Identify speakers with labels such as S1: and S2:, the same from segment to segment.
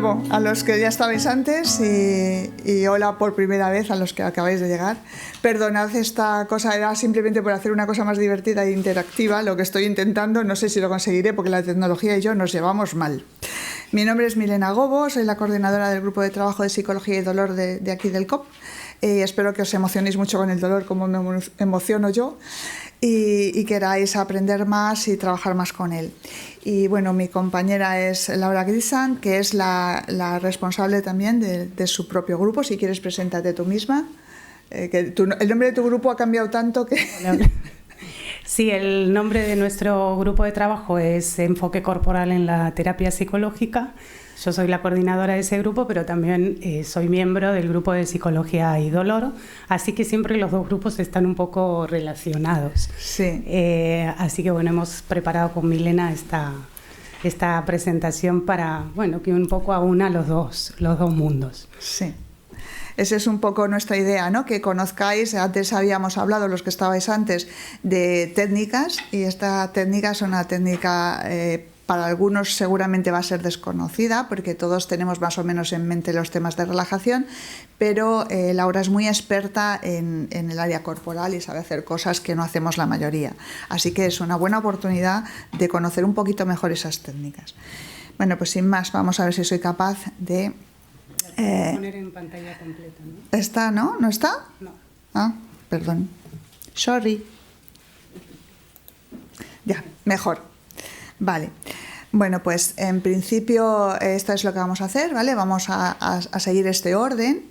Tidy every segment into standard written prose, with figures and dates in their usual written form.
S1: nuevo a los que ya estabais antes y hola por primera vez a los que acabáis de llegar. Perdonad, esta cosa era simplemente por hacer una cosa más divertida e interactiva, lo que estoy intentando, no sé si lo conseguiré porque la tecnología y yo nos llevamos mal. Mi nombre es Milena Gobo, soy la coordinadora del Grupo de Trabajo de Psicología y Dolor de aquí del COP. Espero que os emocionéis mucho con el dolor como me emociono yo y queráis aprender más y trabajar más con él. Y bueno, mi compañera es Laura Grisant, que es la responsable también de su propio grupo. Si quieres, preséntate tú misma. El nombre de tu grupo ha cambiado tanto que...
S2: Sí, el nombre de nuestro grupo de trabajo es Enfoque Corporal en la Terapia Psicológica. Yo soy la coordinadora de ese grupo, pero también soy miembro del grupo de Psicología y Dolor, así que siempre los dos grupos están un poco relacionados.
S1: Sí.
S2: Así que bueno, hemos preparado con Milena esta presentación para, bueno, que un poco aúna los dos mundos.
S1: Sí. Esa es un poco nuestra idea, ¿no? Que conozcáis, antes habíamos hablado, los que estabais antes, de técnicas, y esta técnica es una técnica, para algunos seguramente va a ser desconocida, porque todos tenemos más o menos en mente los temas de relajación, pero Laura es muy experta en el área corporal y sabe hacer cosas que no hacemos la mayoría. Así que es una buena oportunidad de conocer un poquito mejor esas técnicas. Bueno, pues sin más, vamos a ver si soy capaz de...
S2: poner en pantalla completa, ¿no?
S1: ¿Está, no? ¿No está?
S2: No.
S1: Ah, perdón. Sorry. Ya, mejor. Vale. Bueno, pues en principio esto es lo que vamos a hacer, ¿vale? Vamos a seguir este orden.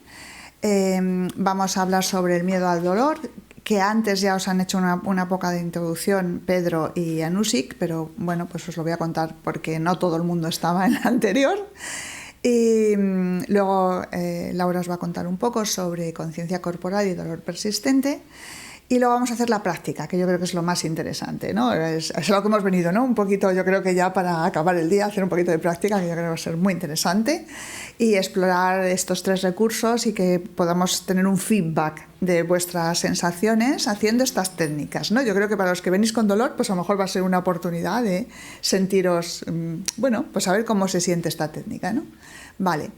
S1: Vamos a hablar sobre el miedo al dolor, que antes ya os han hecho una poca de introducción Pedro y Anusik, pero bueno, pues os lo voy a contar porque no todo el mundo estaba en la anterior. Y luego Laura os va a contar un poco sobre conciencia corporal y dolor persistente. Y luego vamos a hacer la práctica, que yo creo que es lo más interesante, ¿no? Es lo que hemos venido, ¿no? Un poquito, yo creo que ya para acabar el día, hacer un poquito de práctica, que yo creo que va a ser muy interesante, y explorar estos tres recursos y que podamos tener un feedback de vuestras sensaciones haciendo estas técnicas, ¿no? Yo creo que para los que venís con dolor, pues a lo mejor va a ser una oportunidad de sentiros, bueno, pues a ver cómo se siente esta técnica, ¿no? Vale.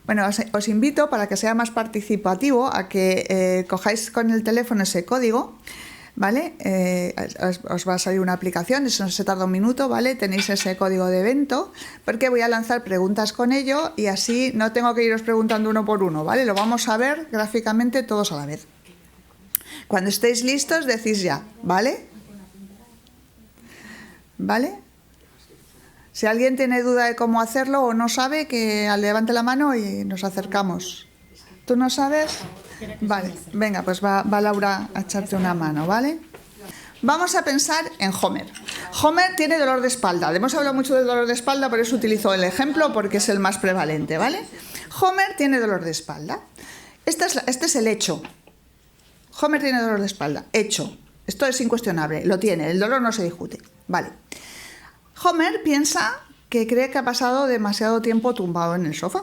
S1: Bueno, os invito, para que sea más participativo, a que cojáis con el teléfono ese código, ¿vale? Os va a salir una aplicación, eso se tarda un minuto, ¿vale? Tenéis ese código de evento, porque voy a lanzar preguntas con ello y así no tengo que iros preguntando uno por uno, ¿vale? Lo vamos a ver gráficamente todos a la vez. Cuando estéis listos, decís ya, ¿vale? ¿Vale? Si alguien tiene duda de cómo hacerlo o no sabe, que levante la mano y nos acercamos. ¿Tú no sabes? Vale, venga, pues va Laura a echarte una mano, ¿vale? Vamos a pensar en Homer. Homer tiene dolor de espalda. Hemos hablado mucho del dolor de espalda, por eso utilizo el ejemplo, porque es el más prevalente, ¿vale? Homer tiene dolor de espalda. Este es el hecho. Homer tiene dolor de espalda. Hecho. Esto es incuestionable. Lo tiene. El dolor no se discute. Vale. Homer piensa que cree que ha pasado demasiado tiempo tumbado en el sofá.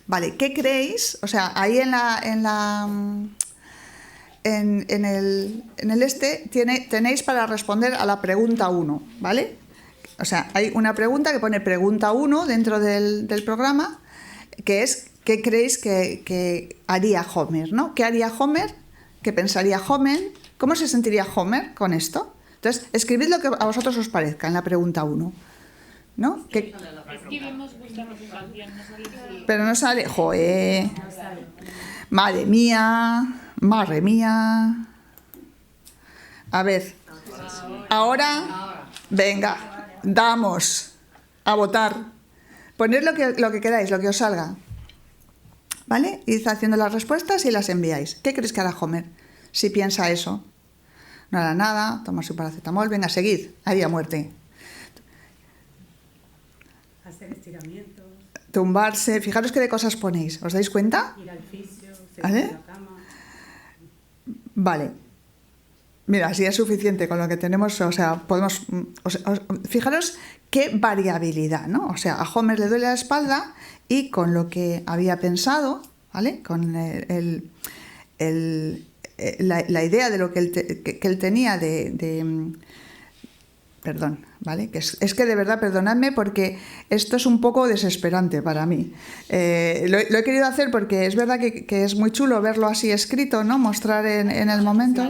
S1: Vale, ¿qué creéis? O sea, ahí en el tenéis para responder a la pregunta 1, ¿vale? O sea, hay una pregunta que pone pregunta 1 dentro del programa, que es ¿qué creéis que haría Homer, ¿no? ¿Qué haría Homer? ¿Qué pensaría Homer? ¿Cómo se sentiría Homer con esto? Entonces, escribid lo que a vosotros os parezca en la pregunta 1, ¿no?
S3: Escribimos vuestra presentación, no sale.
S1: Pero no sale... ¡Joder! Madre mía. A ver. Ahora, venga, damos a votar. Poned lo que queráis, lo que os salga. ¿Vale? Id haciendo las respuestas y las enviáis. ¿Qué crees que hará Homer si piensa eso? No hará nada, tomar su paracetamol, venga, seguid, ahí a muerte.
S2: Hacer estiramientos.
S1: Tumbarse, fijaros qué de cosas ponéis, ¿os dais cuenta?
S2: Ir al fisio,
S1: ¿Vale?
S2: en la cama.
S1: Vale. Mira, así es suficiente con lo que tenemos, o sea, podemos... fijaros qué variabilidad, ¿no? O sea, a Homer le duele la espalda y con lo que había pensado, ¿vale? Con la idea de lo que él tenía de Perdón, ¿vale? Es que de verdad, perdonadme porque esto es un poco desesperante para mí. Lo he querido hacer porque es verdad que es muy chulo verlo así escrito, ¿no? Mostrar en el momento.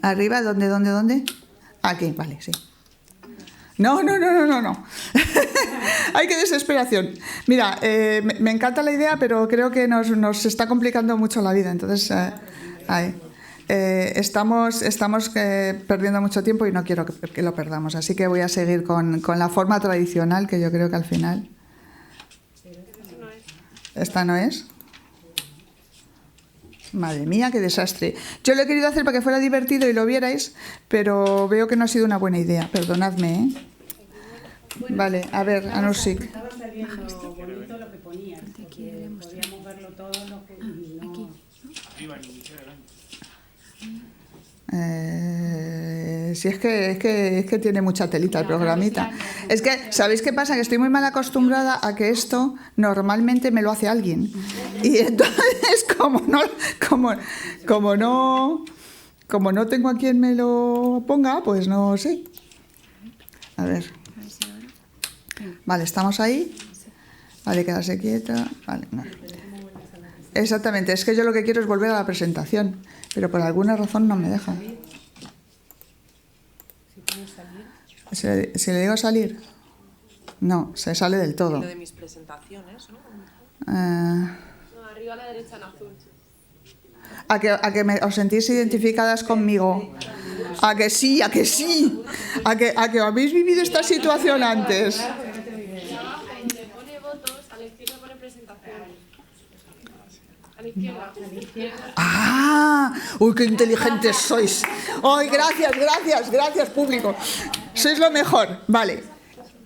S1: Arriba, ¿dónde? Aquí, vale, sí. No. Ay, qué desesperación. Mira, me encanta la idea, pero creo que nos está complicando mucho la vida. Entonces, estamos perdiendo mucho tiempo y no quiero que lo perdamos. Así que voy a seguir con la forma tradicional, que yo creo que al final... ¿Esta no es? Madre mía, qué desastre. Yo lo he querido hacer para que fuera divertido y lo vierais, pero veo que no ha sido una buena idea. Perdonadme, ¿eh? Vale, a ver, Anusik.
S2: Estaba saliendo bonito lo que ponías, porque podíamos verlo todo lo que...
S1: Si es que tiene mucha telita el programita. Es que, ¿sabéis qué pasa? Que estoy muy mal acostumbrada a que esto normalmente me lo hace alguien. Y entonces, como no tengo a quien me lo ponga, pues no sé. A ver. Vale, estamos ahí. Vale, quedarse quieta. Vale, no. Exactamente, es que yo lo que quiero es volver a la presentación, pero por alguna razón no me deja. Si le digo salir, no, se sale del todo.
S4: Lo de mis presentaciones, ¿no?
S3: Arriba a la derecha en azul.
S1: A que os sentís identificadas conmigo. A que sí. A que habéis vivido esta situación antes.
S3: Donde pone votos, a la izquierda pone presentaciones. A la izquierda.
S1: ¡Ah! ¡Uy, qué inteligentes sois! ¡Ay, gracias, público! Sois lo mejor. Vale.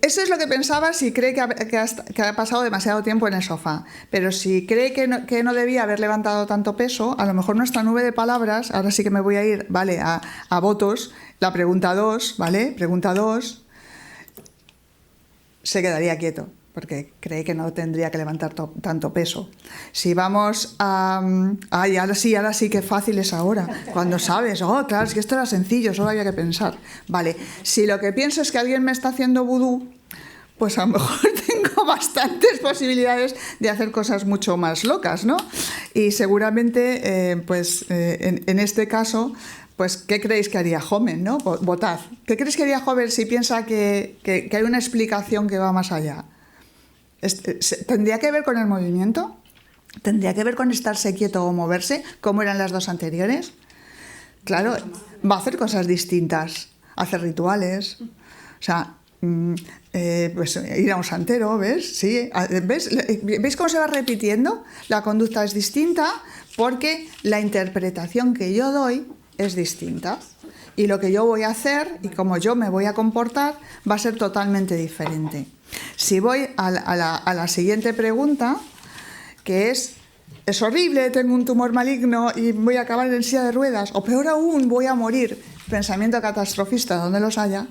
S1: Eso es lo que pensaba si cree que ha pasado demasiado tiempo en el sofá. Pero si cree que no debía haber levantado tanto peso, a lo mejor nuestra nube de palabras, ahora sí que me voy a ir, ¿vale? A votos. La pregunta 2, ¿vale? Pregunta 2. Se quedaría quieto, porque cree que no tendría que levantar tanto peso. Si vamos a... Ay, ahora sí, qué fácil es ahora. Cuando sabes, claro, es que esto era sencillo, solo había que pensar. Vale, si lo que pienso es que alguien me está haciendo vudú, pues a lo mejor tengo bastantes posibilidades de hacer cosas mucho más locas, ¿no? Y seguramente, en este caso... Pues, ¿qué creéis que haría Homer, no? Votad. ¿Qué creéis que haría Homer si piensa que hay una explicación que va más allá? ¿Tendría que ver con el movimiento? ¿Tendría que ver con estarse quieto o moverse, como eran las dos anteriores? Claro, va a hacer cosas distintas, hacer rituales, o sea, pues ir a un santero, ¿ves? Sí, ¿veis cómo se va repitiendo? La conducta es distinta porque la interpretación que yo doy es distinta. Y lo que yo voy a hacer y cómo yo me voy a comportar va a ser totalmente diferente. Si voy a la siguiente pregunta, que es horrible, tengo un tumor maligno y voy a acabar en silla de ruedas, o peor aún, voy a morir, pensamiento catastrofista donde los haya,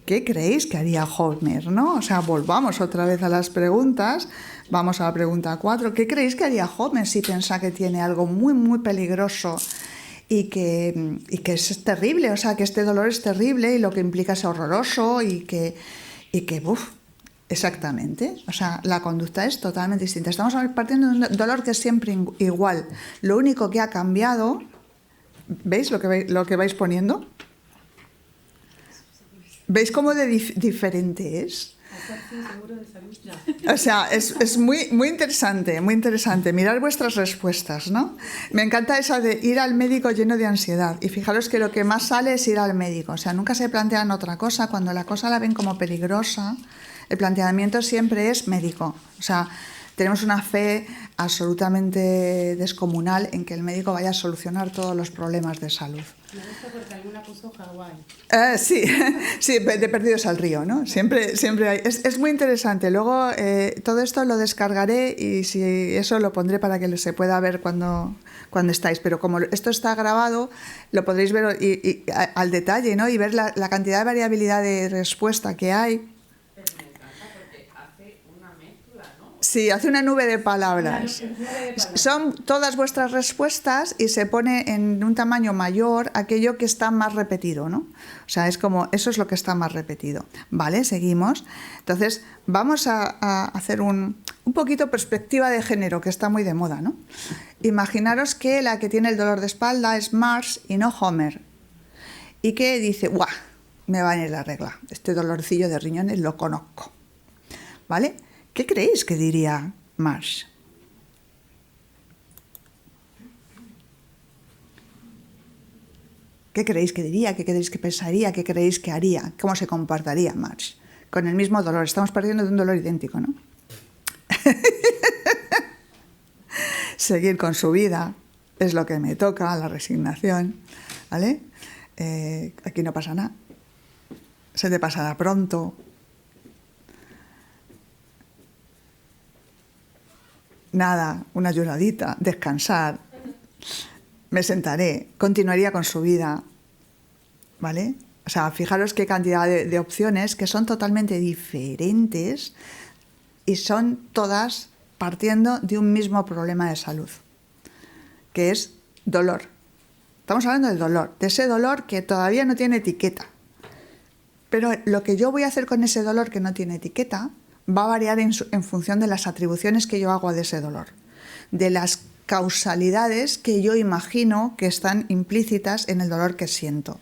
S1: ¿qué creéis que haría Homer, no? O sea, volvamos otra vez a las preguntas, vamos a la pregunta 4, ¿qué creéis que haría Homer si piensa que tiene algo muy, muy peligroso y que es terrible, o sea, que este dolor es terrible y lo que implica es horroroso y que exactamente, o sea, la conducta es totalmente distinta. Estamos partiendo de un dolor que es siempre igual. Lo único que ha cambiado, ¿veis lo que vais poniendo? ¿Veis cómo de diferente es? O sea, es muy, muy interesante, muy interesante. Mirar vuestras respuestas, ¿no? Me encanta esa de ir al médico lleno de ansiedad. Y fijaros que lo que más sale es ir al médico. O sea, nunca se plantean otra cosa. Cuando la cosa la ven como peligrosa, el planteamiento siempre es médico. O sea, tenemos una fe absolutamente descomunal en que el médico vaya a solucionar todos los problemas de salud.
S2: Me gusta porque alguna puso Hawái.
S1: Sí, de perdidos al río, ¿no? Siempre hay. Es muy interesante. Luego todo esto lo descargaré y si eso lo pondré para que se pueda ver cuando estáis. Pero como esto está grabado, lo podréis ver y al detalle, ¿no? Y ver la cantidad de variabilidad de respuesta que hay. Sí, hace una nube de palabras. Son todas vuestras respuestas y se pone en un tamaño mayor aquello que está más repetido, ¿no? O sea, es como, eso es lo que está más repetido. Vale, seguimos. Entonces, vamos a hacer un poquito perspectiva de género, que está muy de moda, ¿no? Imaginaros que la que tiene el dolor de espalda es Marge y no Homer. Y que dice, ¡guau! Me va a ir la regla. Este dolorcillo de riñones lo conozco. ¿Vale? ¿Qué creéis que diría Marge? ¿Qué creéis que diría? ¿Qué creéis que pensaría? ¿Qué creéis que haría? ¿Cómo se comportaría Marge? Con el mismo dolor. Estamos partiendo de un dolor idéntico, ¿no? Seguir con su vida es lo que me toca, la resignación. ¿Vale? Aquí no pasa nada. Se te pasará pronto. Nada, una lloradita, descansar, me sentaré, continuaría con su vida, ¿vale? O sea, fijaros qué cantidad de opciones que son totalmente diferentes y son todas partiendo de un mismo problema de salud, que es dolor. Estamos hablando del dolor, de ese dolor que todavía no tiene etiqueta. Pero lo que yo voy a hacer con ese dolor que no tiene etiqueta va a variar en función de las atribuciones que yo hago de ese dolor, de las causalidades que yo imagino que están implícitas en el dolor que siento.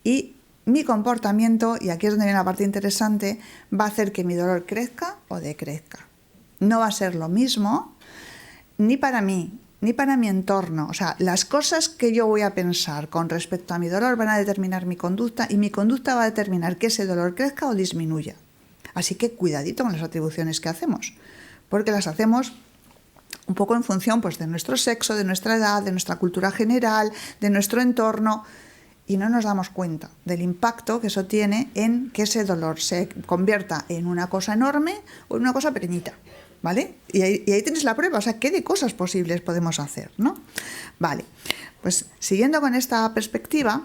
S1: Y mi comportamiento, y aquí es donde viene la parte interesante, va a hacer que mi dolor crezca o decrezca. No va a ser lo mismo ni para mí, ni para mi entorno. O sea, las cosas que yo voy a pensar con respecto a mi dolor van a determinar mi conducta y mi conducta va a determinar que ese dolor crezca o disminuya. Así que cuidadito con las atribuciones que hacemos, porque las hacemos un poco en función pues, de nuestro sexo, de nuestra edad, de nuestra cultura general, de nuestro entorno, y no nos damos cuenta del impacto que eso tiene en que ese dolor se convierta en una cosa enorme o en una cosa pequeñita, ¿vale? Y ahí tienes la prueba, o sea, qué de cosas posibles podemos hacer, ¿no? Vale, pues siguiendo con esta perspectiva,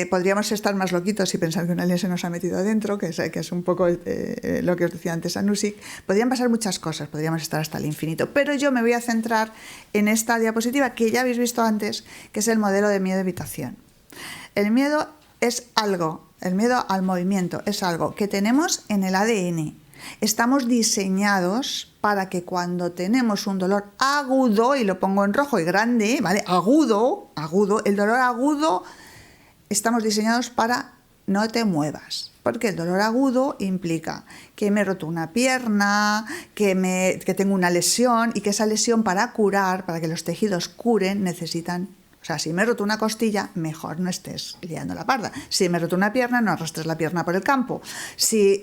S1: podríamos estar más loquitos y pensar que una alien se nos ha metido adentro, que es un poco lo que os decía antes Anusik. Podrían pasar muchas cosas, podríamos estar hasta el infinito, pero yo me voy a centrar en esta diapositiva que ya habéis visto antes, que es el modelo de miedo-evitación. El miedo es algo, el miedo al movimiento es algo que tenemos en el ADN. Estamos diseñados para que cuando tenemos un dolor agudo, y lo pongo en rojo y grande, ¿vale? Agudo, el dolor agudo, estamos diseñados para no te muevas, porque el dolor agudo implica que me he roto una pierna, que tengo una lesión y que esa lesión para curar, para que los tejidos curen, necesitan... O sea, si me he roto una costilla, mejor no estés liando la parda. Si me he roto una pierna, no arrastres la pierna por el campo. Si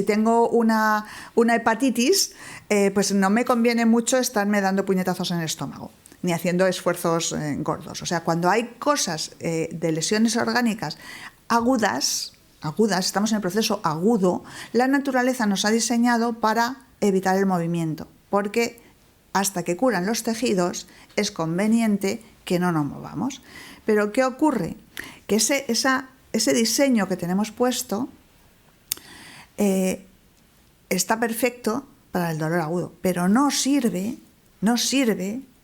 S1: tengo una hepatitis, pues no me conviene mucho estarme dando puñetazos en el estómago, ni haciendo esfuerzos gordos. O sea, cuando hay cosas de lesiones orgánicas agudas, estamos en el proceso agudo, la naturaleza nos ha diseñado para evitar el movimiento, porque hasta que curan los tejidos es conveniente que no nos movamos. Pero ¿qué ocurre? Que ese diseño que tenemos puesto está perfecto para el dolor agudo, pero no sirve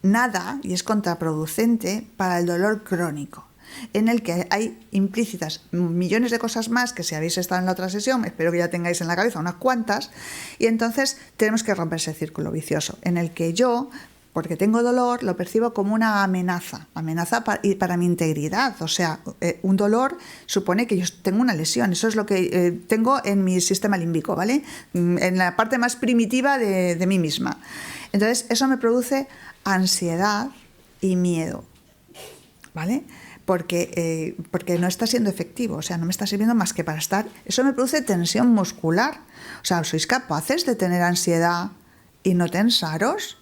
S1: nada, y es contraproducente para el dolor crónico, en el que hay implícitas millones de cosas más que si habéis estado en la otra sesión, espero que ya tengáis en la cabeza unas cuantas, y entonces tenemos que romper ese círculo vicioso, en el que yo, porque tengo dolor, lo percibo como una amenaza para mi integridad. O sea, un dolor supone que yo tengo una lesión, eso es lo que tengo en mi sistema límbico, ¿vale? En la parte más primitiva de mí misma. Entonces, eso me produce ansiedad y miedo, ¿vale? Porque no está siendo efectivo, o sea, no me está sirviendo más que para estar... Eso me produce tensión muscular. O sea, ¿sois capaces de tener ansiedad y no tensaros?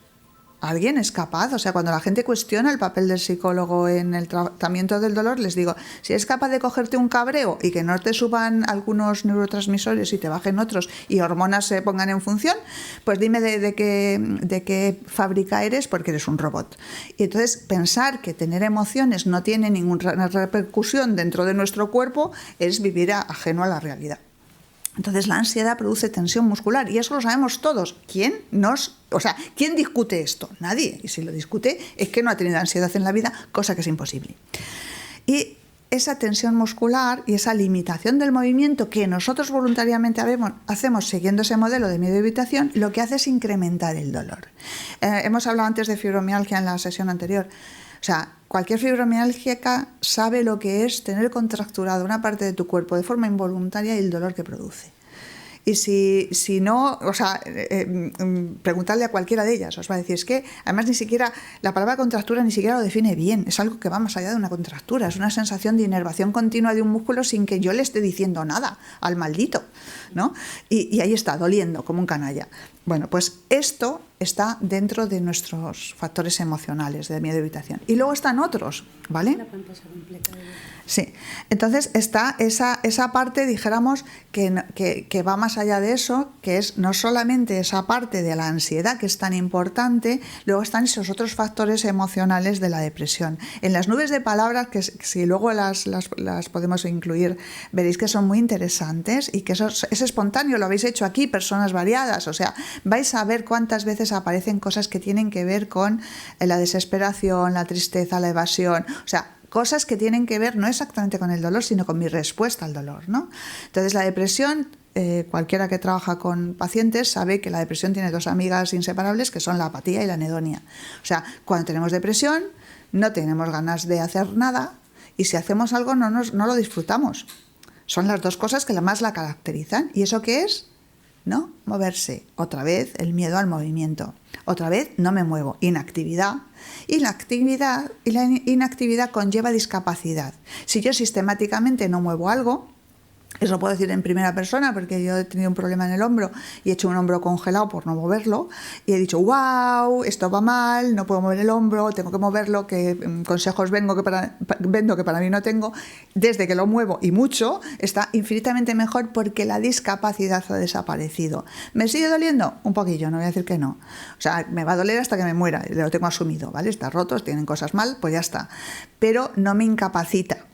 S1: ¿Alguien es capaz? O sea, cuando la gente cuestiona el papel del psicólogo en el tratamiento del dolor, les digo, si es capaz de cogerte un cabreo y que no te suban algunos neurotransmisores y te bajen otros y hormonas se pongan en función, pues dime de qué fábrica eres, porque eres un robot. Y entonces pensar que tener emociones no tiene ninguna repercusión dentro de nuestro cuerpo es vivir ajeno a la realidad. Entonces la ansiedad produce tensión muscular y eso lo sabemos todos. ¿Quién discute esto? Nadie. Y si lo discute es que no ha tenido ansiedad en la vida, cosa que es imposible. Y esa tensión muscular y esa limitación del movimiento que nosotros voluntariamente hacemos siguiendo ese modelo de miedo y evitación, lo que hace es incrementar el dolor. Hemos hablado antes de fibromialgia en la sesión anterior. O sea, cualquier fibromialgia sabe lo que es tener contracturado una parte de tu cuerpo de forma involuntaria y el dolor que produce. Y si no, preguntadle a cualquiera de ellas, os va a decir, es que además ni siquiera, la palabra contractura ni siquiera lo define bien, es algo que va más allá de una contractura, es una sensación de inervación continua de un músculo sin que yo le esté diciendo nada al maldito, ¿no? Y ahí está, doliendo, como un canalla. Bueno, pues esto está dentro de nuestros factores emocionales de miedo y evitación. Y luego están otros, ¿vale? Sí, entonces está esa parte, dijéramos, que va más allá de eso, que es no solamente esa parte de la ansiedad que es tan importante, luego están esos otros factores emocionales de la depresión. En las nubes de palabras, que si luego las podemos incluir, veréis que son muy interesantes y que eso es espontáneo, lo habéis hecho aquí, personas variadas, o sea, vais a ver cuántas veces aparecen cosas que tienen que ver con la desesperación, la tristeza, la evasión, o sea, cosas que tienen que ver no exactamente con el dolor, sino con mi respuesta al dolor, ¿no? Entonces, la depresión, cualquiera que trabaja con pacientes sabe que la depresión tiene dos amigas inseparables, que son la apatía y la anedonia. O sea, cuando tenemos depresión, no tenemos ganas de hacer nada y si hacemos algo no lo disfrutamos. Son las dos cosas que más la caracterizan. ¿Y eso qué es? ¿No? Moverse. Otra vez el miedo al movimiento. Otra vez no me muevo. Inactividad. Y la inactividad conlleva discapacidad. Si yo sistemáticamente no muevo algo, eso lo puedo decir en primera persona porque yo he tenido un problema en el hombro y he hecho un hombro congelado por no moverlo y he dicho, wow, esto va mal, no puedo mover el hombro, tengo que moverlo, que consejos vendo que para mí no tengo. Desde que lo muevo y mucho, está infinitamente mejor porque la discapacidad ha desaparecido. ¿Me sigue doliendo? Un poquillo, no voy a decir que no. O sea, me va a doler hasta que me muera, lo tengo asumido, ¿vale? Está roto, tienen cosas mal, pues ya está. Pero no me incapacita.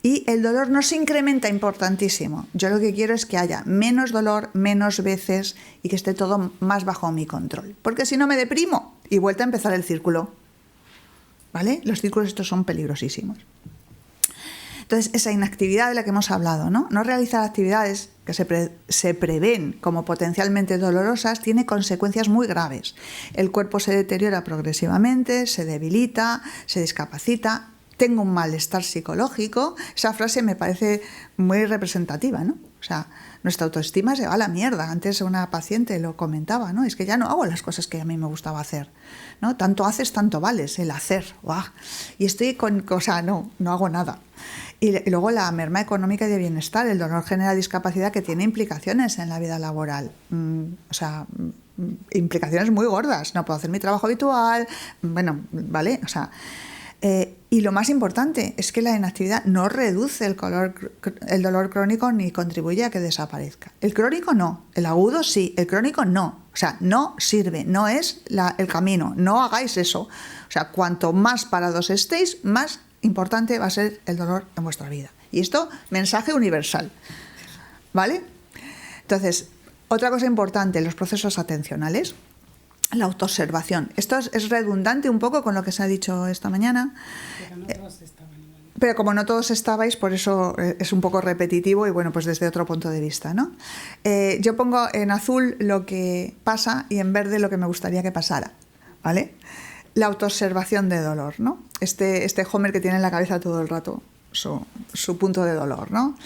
S1: Y el dolor no se incrementa, importantísimo. Yo lo que quiero es que haya menos dolor, menos veces y que esté todo más bajo mi control. Porque si no me deprimo y vuelta a empezar el círculo. ¿Vale? Los círculos estos son peligrosísimos. Entonces, esa inactividad de la que hemos hablado, ¿no? No realizar actividades que se prevén como potencialmente dolorosas tiene consecuencias muy graves. El cuerpo se deteriora progresivamente, se debilita, se discapacita. Tengo un malestar psicológico. Esa frase me parece muy representativa, ¿no? O sea, nuestra autoestima se va a la mierda. Antes una paciente lo comentaba, ¿no? Es que ya no hago las cosas que a mí me gustaba hacer, ¿no? Tanto haces, tanto vales, el hacer. ¡Guau! Y estoy no hago nada. Y luego la merma económica y de bienestar. El dolor genera discapacidad que tiene implicaciones en la vida laboral. Implicaciones muy gordas. No puedo hacer mi trabajo habitual. Bueno, ¿vale? O sea... y lo más importante es que la inactividad no reduce el dolor crónico ni contribuye a que desaparezca. El crónico no, el agudo sí, el crónico no. O sea, no sirve, no es el camino, no hagáis eso. O sea, cuanto más parados estéis, más importante va a ser el dolor en vuestra vida. Y esto, mensaje universal. ¿Vale? Entonces, otra cosa importante, los procesos atencionales. La autoobservación. Esto es redundante un poco con lo que se ha dicho esta mañana.
S2: Pero no todos estaban.
S1: Pero como no todos estabais, por eso es un poco repetitivo y bueno, pues desde otro punto de vista, ¿no? Yo pongo en azul lo que pasa y en verde lo que me gustaría que pasara, ¿vale? La autoobservación de dolor, ¿no? Este Homer que tiene en la cabeza todo el rato su punto de dolor, ¿no?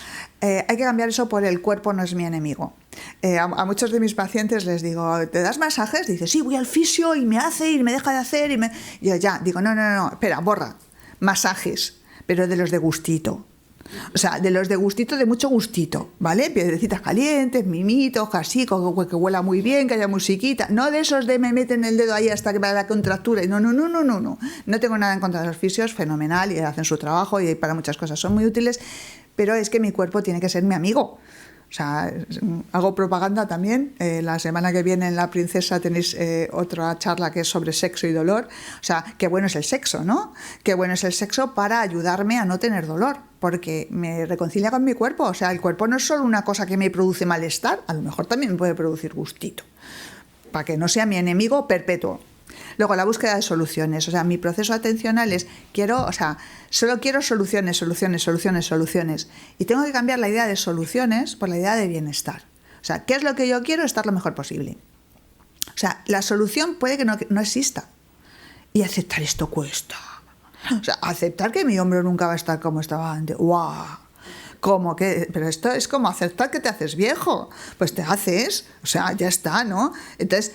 S1: Hay que cambiar eso por el cuerpo no es mi enemigo. A muchos de mis pacientes les digo, ¿te das masajes? Dice, sí, voy al fisio y me hace y me deja de hacer. Y yo ya, digo, no, espera, borra. Masajes, pero de los de gustito. O sea, de los de gustito, de mucho gustito, ¿vale? Piedrecitas calientes, mimitos, así, que huela muy bien, que haya musiquita. No de esos de me meten el dedo ahí hasta que me da la contractura. No. No tengo nada en contra de los fisios, fenomenal, y hacen su trabajo y para muchas cosas son muy útiles, pero es que mi cuerpo tiene que ser mi amigo. O sea, hago propaganda también. La semana que viene en La Princesa tenéis otra charla que es sobre sexo y dolor. O sea, qué bueno es el sexo, ¿no? Qué bueno es el sexo para ayudarme a no tener dolor, porque me reconcilia con mi cuerpo. O sea, el cuerpo no es solo una cosa que me produce malestar, a lo mejor también me puede producir gustito, para que no sea mi enemigo perpetuo. Luego, la búsqueda de soluciones. O sea, mi proceso atencional es, solo quiero soluciones. Y tengo que cambiar la idea de soluciones por la idea de bienestar. O sea, ¿qué es lo que yo quiero? Estar lo mejor posible. O sea, la solución puede que no exista. Y aceptar esto cuesta. O sea, aceptar que mi hombro nunca va a estar como estaba antes. ¡Guau! ¿Cómo que? Pero esto es como aceptar que te haces viejo. Pues te haces, o sea, ya está, ¿no? Entonces,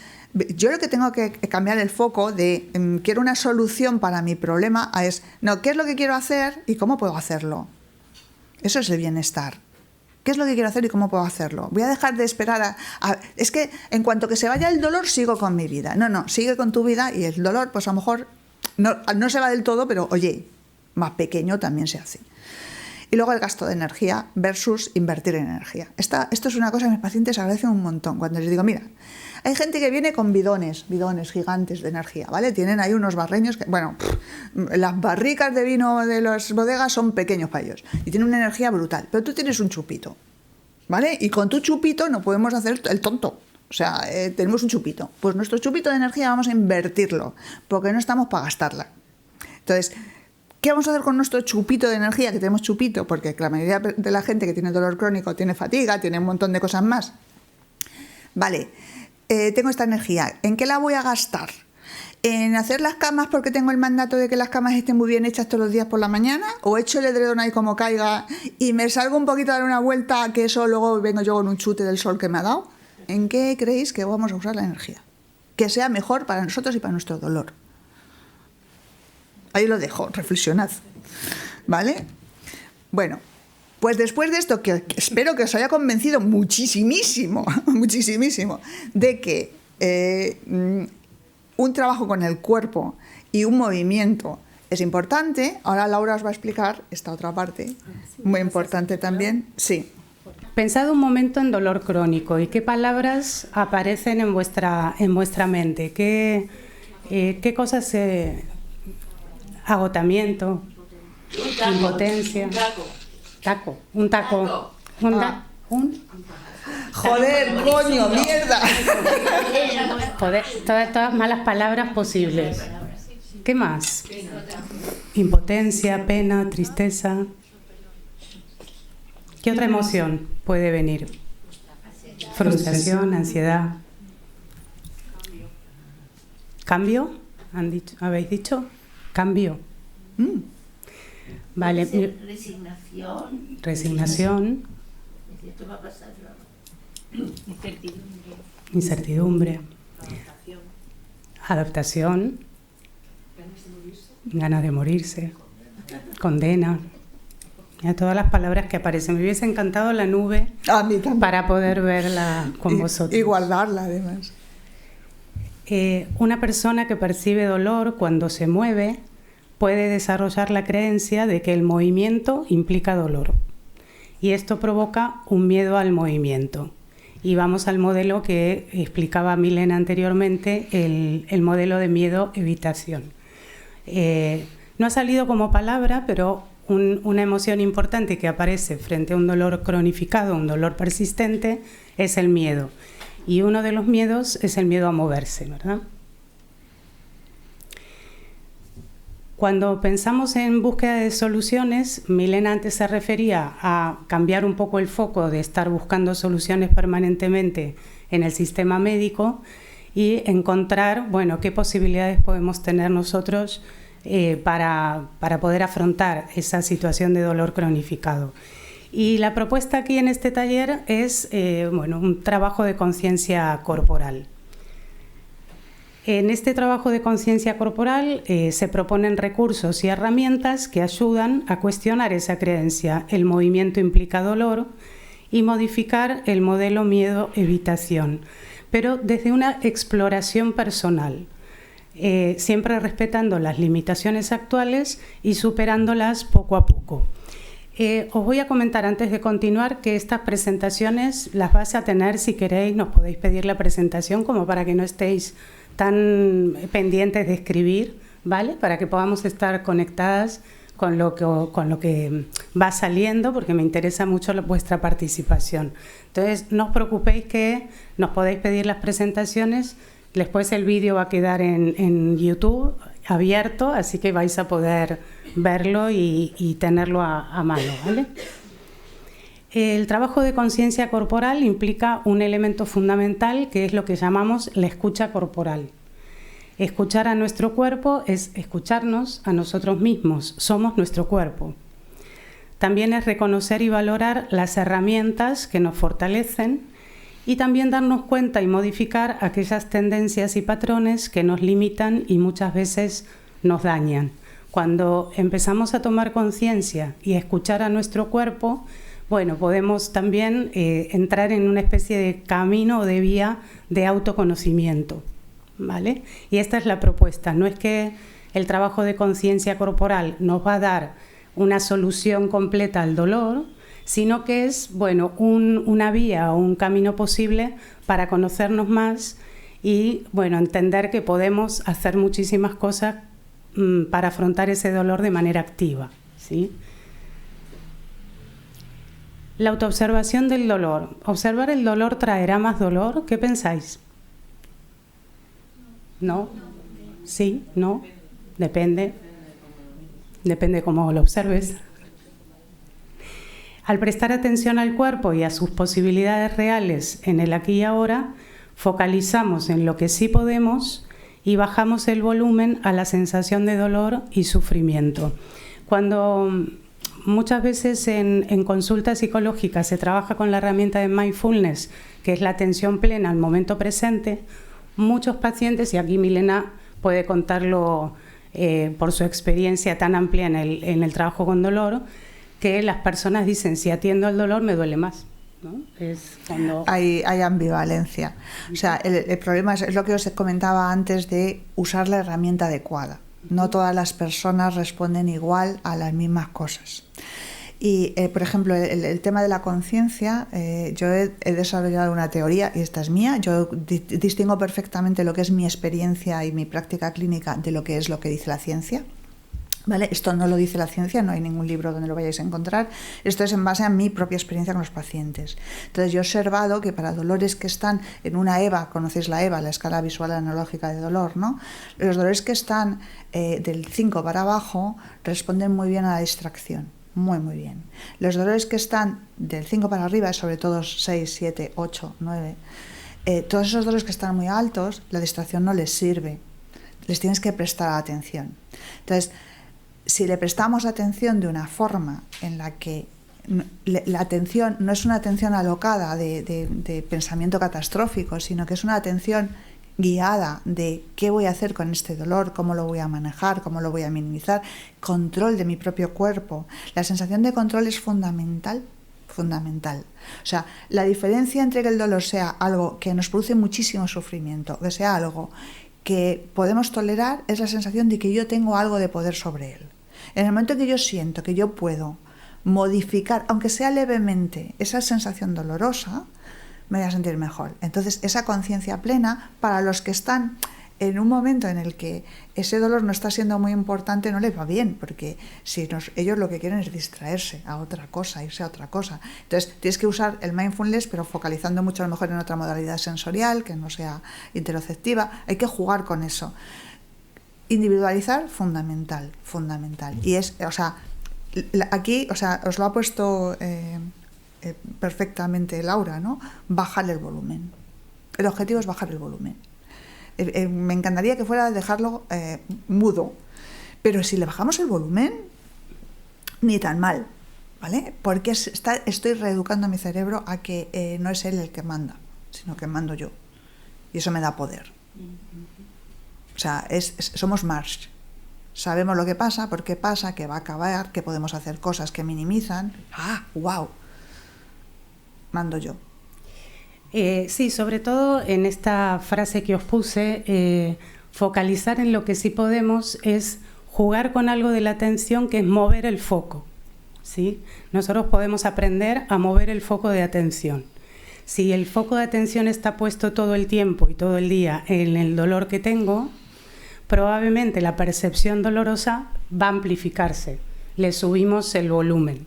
S1: yo lo que tengo que cambiar el foco de quiero una solución para mi problema es, no, ¿qué es lo que quiero hacer y cómo puedo hacerlo? Eso es el bienestar. ¿Qué es lo que quiero hacer y cómo puedo hacerlo? Voy a dejar de esperar es que en cuanto que se vaya el dolor, sigo con mi vida. No, sigue con tu vida y el dolor, pues a lo mejor no se va del todo, pero oye, más pequeño también se hace. Y luego el gasto de energía versus invertir en energía. Esto es una cosa que mis pacientes agradecen un montón. Cuando les digo, mira, hay gente que viene con bidones gigantes de energía, ¿vale? Tienen ahí unos barreños que, las barricas de vino de las bodegas son pequeños para ellos y tienen una energía brutal. Pero tú tienes un chupito, ¿vale? Y con tu chupito no podemos hacer el tonto. O sea, tenemos un chupito. Pues nuestro chupito de energía vamos a invertirlo, porque no estamos para gastarla. Entonces, ¿qué vamos a hacer con nuestro chupito de energía? Que tenemos chupito, porque la mayoría de la gente que tiene dolor crónico tiene fatiga, tiene un montón de cosas más. Vale, tengo esta energía. ¿En qué la voy a gastar? ¿En hacer las camas porque tengo el mandato de que las camas estén muy bien hechas todos los días por la mañana? ¿O echo el edredón ahí como caiga y me salgo un poquito a dar una vuelta, que eso luego vengo yo con un chute del sol que me ha dado? ¿En qué creéis que vamos a usar la energía? Que sea mejor para nosotros y para nuestro dolor. Ahí lo dejo, reflexionad. ¿Vale? Bueno, pues después de esto, que espero que os haya convencido muchísimo, de que un trabajo con el cuerpo y un movimiento es importante, ahora Laura os va a explicar esta otra parte, muy importante también. Sí.
S2: Pensad un momento en dolor crónico y qué palabras aparecen en vuestra mente, qué cosas agotamiento, impotencia, un taco.
S1: Joder, coño, mierda.
S2: Joder, todas malas palabras posibles. ¿Qué más? Impotencia, pena, tristeza. ¿Qué otra emoción puede venir? Frustración, ansiedad. ¿Cambio? ¿Habéis dicho? Cambio. Vale. Resignación.
S5: Esto va a pasar.
S2: Incertidumbre. Adaptación. Ganas de morirse. Condena. A todas las palabras que aparecen. Me hubiese encantado la nube para poder verla con vosotros.
S1: Y guardarla, además.
S2: Una persona que percibe dolor cuando se mueve puede desarrollar la creencia de que el movimiento implica dolor. Y esto provoca un miedo al movimiento. Y vamos al modelo que explicaba Milena anteriormente, el modelo de miedo-evitación. No ha salido como palabra, pero una emoción importante que aparece frente a un dolor cronificado, un dolor persistente, es el miedo. Y uno de los miedos es el miedo a moverse, ¿verdad? Cuando pensamos en búsqueda de soluciones, Milena antes se refería a cambiar un poco el foco de estar buscando soluciones permanentemente en el sistema médico y encontrar, qué posibilidades podemos tener nosotros para poder afrontar esa situación de dolor cronificado. Y la propuesta aquí en este taller es un trabajo de conciencia corporal. En este trabajo de conciencia corporal se proponen recursos y herramientas que ayudan a cuestionar esa creencia. El movimiento implica dolor y modificar el modelo miedo-evitación, pero desde una exploración personal, siempre respetando las limitaciones actuales y superándolas poco a poco. Os voy a comentar antes de continuar que estas presentaciones las vais a tener, si queréis, nos podéis pedir la presentación como para que no estéis tan pendientes de escribir, ¿vale? Para que podamos estar conectadas con lo que va saliendo, porque me interesa mucho vuestra participación. Entonces, no os preocupéis que nos podéis pedir las presentaciones, después el vídeo va a quedar en YouTube abierto, así que vais a poder verlo y tenerlo a mano, ¿vale? El trabajo de conciencia corporal implica un elemento fundamental que es lo que llamamos la escucha corporal. Escuchar a nuestro cuerpo es escucharnos a nosotros mismos, somos nuestro cuerpo. También es reconocer y valorar las herramientas que nos fortalecen y también darnos cuenta y modificar aquellas tendencias y patrones que nos limitan y muchas veces nos dañan. Cuando empezamos a tomar conciencia y a escuchar a nuestro cuerpo, bueno, podemos también entrar en una especie de camino o de vía de autoconocimiento, ¿vale? Y esta es la propuesta. No es que el trabajo de conciencia corporal nos va a dar una solución completa al dolor, sino que es, bueno, una vía o un camino posible para conocernos más y, bueno, entender que podemos hacer muchísimas cosas para afrontar ese dolor de manera activa, ¿sí? La autoobservación del dolor. ¿Observar el dolor traerá más dolor? ¿Qué pensáis? ¿No? ¿Sí? ¿No? Depende. Depende cómo lo observes. Al prestar atención al cuerpo y a sus posibilidades reales en el aquí y ahora, focalizamos en lo que sí podemos y bajamos el volumen a la sensación de dolor y sufrimiento. Cuando muchas veces en consultas psicológicas se trabaja con la herramienta de mindfulness, que es la atención plena al momento presente, muchos pacientes, y aquí Milena puede contarlo por su experiencia tan amplia en el trabajo con dolor, que las personas dicen, si atiendo al dolor me duele más, ¿no? Es cuando...
S1: hay ambivalencia. O sea, el problema es lo que os comentaba antes de usar la herramienta adecuada. No todas las personas responden igual a las mismas cosas. Y, por ejemplo, el tema de la conciencia, yo he desarrollado una teoría, y esta es mía. Yo distingo perfectamente lo que es mi experiencia y mi práctica clínica de lo que dice la ciencia. ¿Vale? Esto no lo dice la ciencia, no hay ningún libro donde lo vayáis a encontrar. Esto es en base a mi propia experiencia con los pacientes. Entonces, yo he observado que para dolores que están en una EVA, conocéis la EVA, la escala visual analógica de dolor, ¿no? Los dolores que están del 5 para abajo responden muy bien a la distracción, muy, muy bien. Los dolores que están del 5 para arriba, sobre todo 6, 7, 8, 9, todos esos dolores que están muy altos, la distracción no les sirve, les tienes que prestar atención. Entonces, si le prestamos atención de una forma en la que la atención no es una atención alocada de pensamiento catastrófico, sino que es una atención guiada de qué voy a hacer con este dolor, cómo lo voy a manejar, cómo lo voy a minimizar, control de mi propio cuerpo. La sensación de control es fundamental. O sea, la diferencia entre que el dolor sea algo que nos produce muchísimo sufrimiento, que sea algo que podemos tolerar, es la sensación de que yo tengo algo de poder sobre él. En el momento que yo siento que yo puedo modificar, aunque sea levemente, esa sensación dolorosa, me voy a sentir mejor. Entonces, esa conciencia plena, para los que están en un momento en el que ese dolor no está siendo muy importante, no les va bien, porque ellos lo que quieren es distraerse a otra cosa, irse a otra cosa. Entonces, tienes que usar el mindfulness, pero focalizando mucho a lo mejor en otra modalidad sensorial, que no sea interoceptiva. Hay que jugar con eso. Individualizar, fundamental. Y es, o sea, aquí, o sea, os lo ha puesto perfectamente Laura, ¿no? Bajar el volumen. El objetivo es bajar el volumen. Me encantaría que fuera dejarlo mudo, pero si le bajamos el volumen, ni tan mal, ¿vale? Porque estoy reeducando a mi cerebro a que no es él el que manda, sino que mando yo. Y eso me da poder. O sea, somos Marsh. Sabemos lo que pasa, por qué pasa, que va a acabar, que podemos hacer cosas que minimizan. ¡Ah, wow! Mando yo.
S2: Sí, sobre todo en esta frase que os puse, focalizar en lo que sí podemos es jugar con algo de la atención, que es mover el foco, ¿sí? Nosotros podemos aprender a mover el foco de atención. Si el foco de atención está puesto todo el tiempo y todo el día en el dolor que tengo, probablemente la percepción dolorosa va a amplificarse. Le subimos el volumen.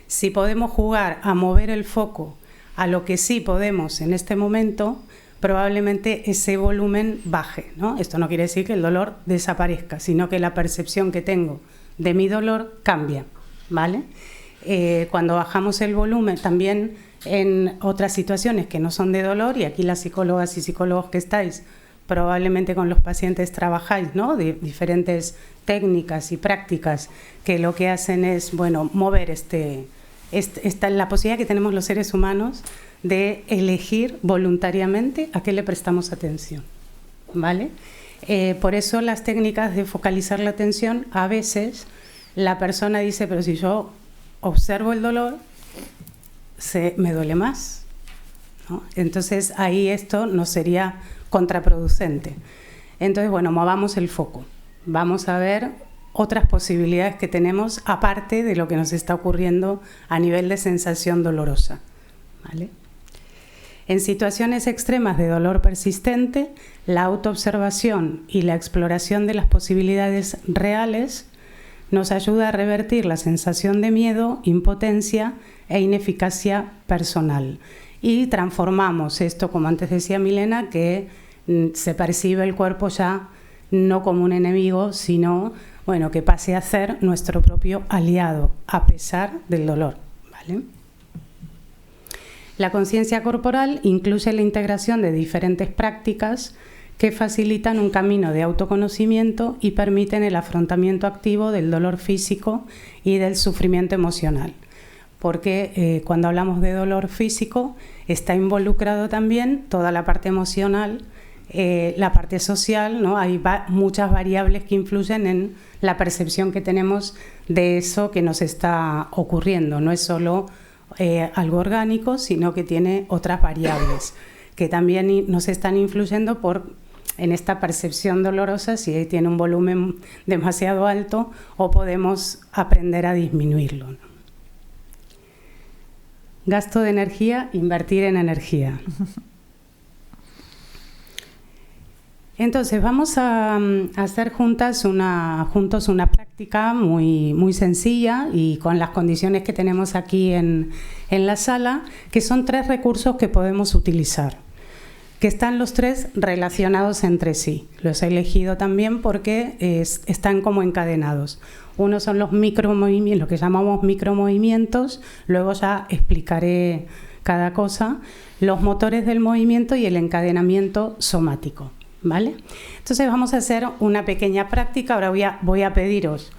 S2: Si podemos jugar a mover el foco a lo que sí podemos en este momento, probablemente ese volumen baje, ¿no? Esto no quiere decir que el dolor desaparezca, sino que la percepción que tengo de mi dolor cambia, ¿vale? Cuando bajamos el volumen, también en otras situaciones que no son de dolor, y aquí las psicólogas y psicólogos que estáis, probablemente con los pacientes trabajáis, ¿no? De diferentes técnicas y prácticas que lo que hacen es, bueno, mover la posibilidad que tenemos los seres humanos de elegir voluntariamente a qué le prestamos atención, ¿vale? Por eso las técnicas de focalizar la atención, a veces la persona dice, pero si yo observo el dolor, me duele más, ¿no? Entonces ahí esto nos sería contraproducente. Entonces, bueno, movamos el foco. Vamos a ver otras posibilidades que tenemos aparte de lo que nos está ocurriendo a nivel de sensación dolorosa, ¿vale? En situaciones extremas de dolor persistente, la autoobservación y la exploración de las posibilidades reales nos ayuda a revertir la sensación de miedo, impotencia e ineficacia personal. Y transformamos esto, como antes decía Milena, que se percibe el cuerpo ya no como un enemigo, sino, bueno, que pase a ser nuestro propio aliado, a pesar del dolor, ¿vale? La conciencia corporal incluye la integración de diferentes prácticas que facilitan un camino de autoconocimiento y permiten el afrontamiento activo del dolor físico y del sufrimiento emocional. Porque cuando hablamos de dolor físico está involucrado también toda la parte emocional, la parte social, ¿no? Hay muchas variables que influyen en la percepción que tenemos de eso que nos está ocurriendo. No es solo algo orgánico, sino que tiene otras variables que también nos están influyendo en esta percepción dolorosa, si tiene un volumen demasiado alto o podemos aprender a disminuirlo, ¿no? Gasto de energía, invertir en energía. Entonces vamos a hacer juntos una práctica muy sencilla y con las condiciones que tenemos aquí en la sala, que son 3 recursos que podemos utilizar, que están los 3 relacionados entre sí. Los he elegido también porque están como encadenados. Uno son los micromovimientos, lo que llamamos micromovimientos, luego ya explicaré cada cosa, los motores del movimiento y el encadenamiento somático, ¿vale? Entonces vamos a hacer una pequeña práctica. Ahora voy a pediros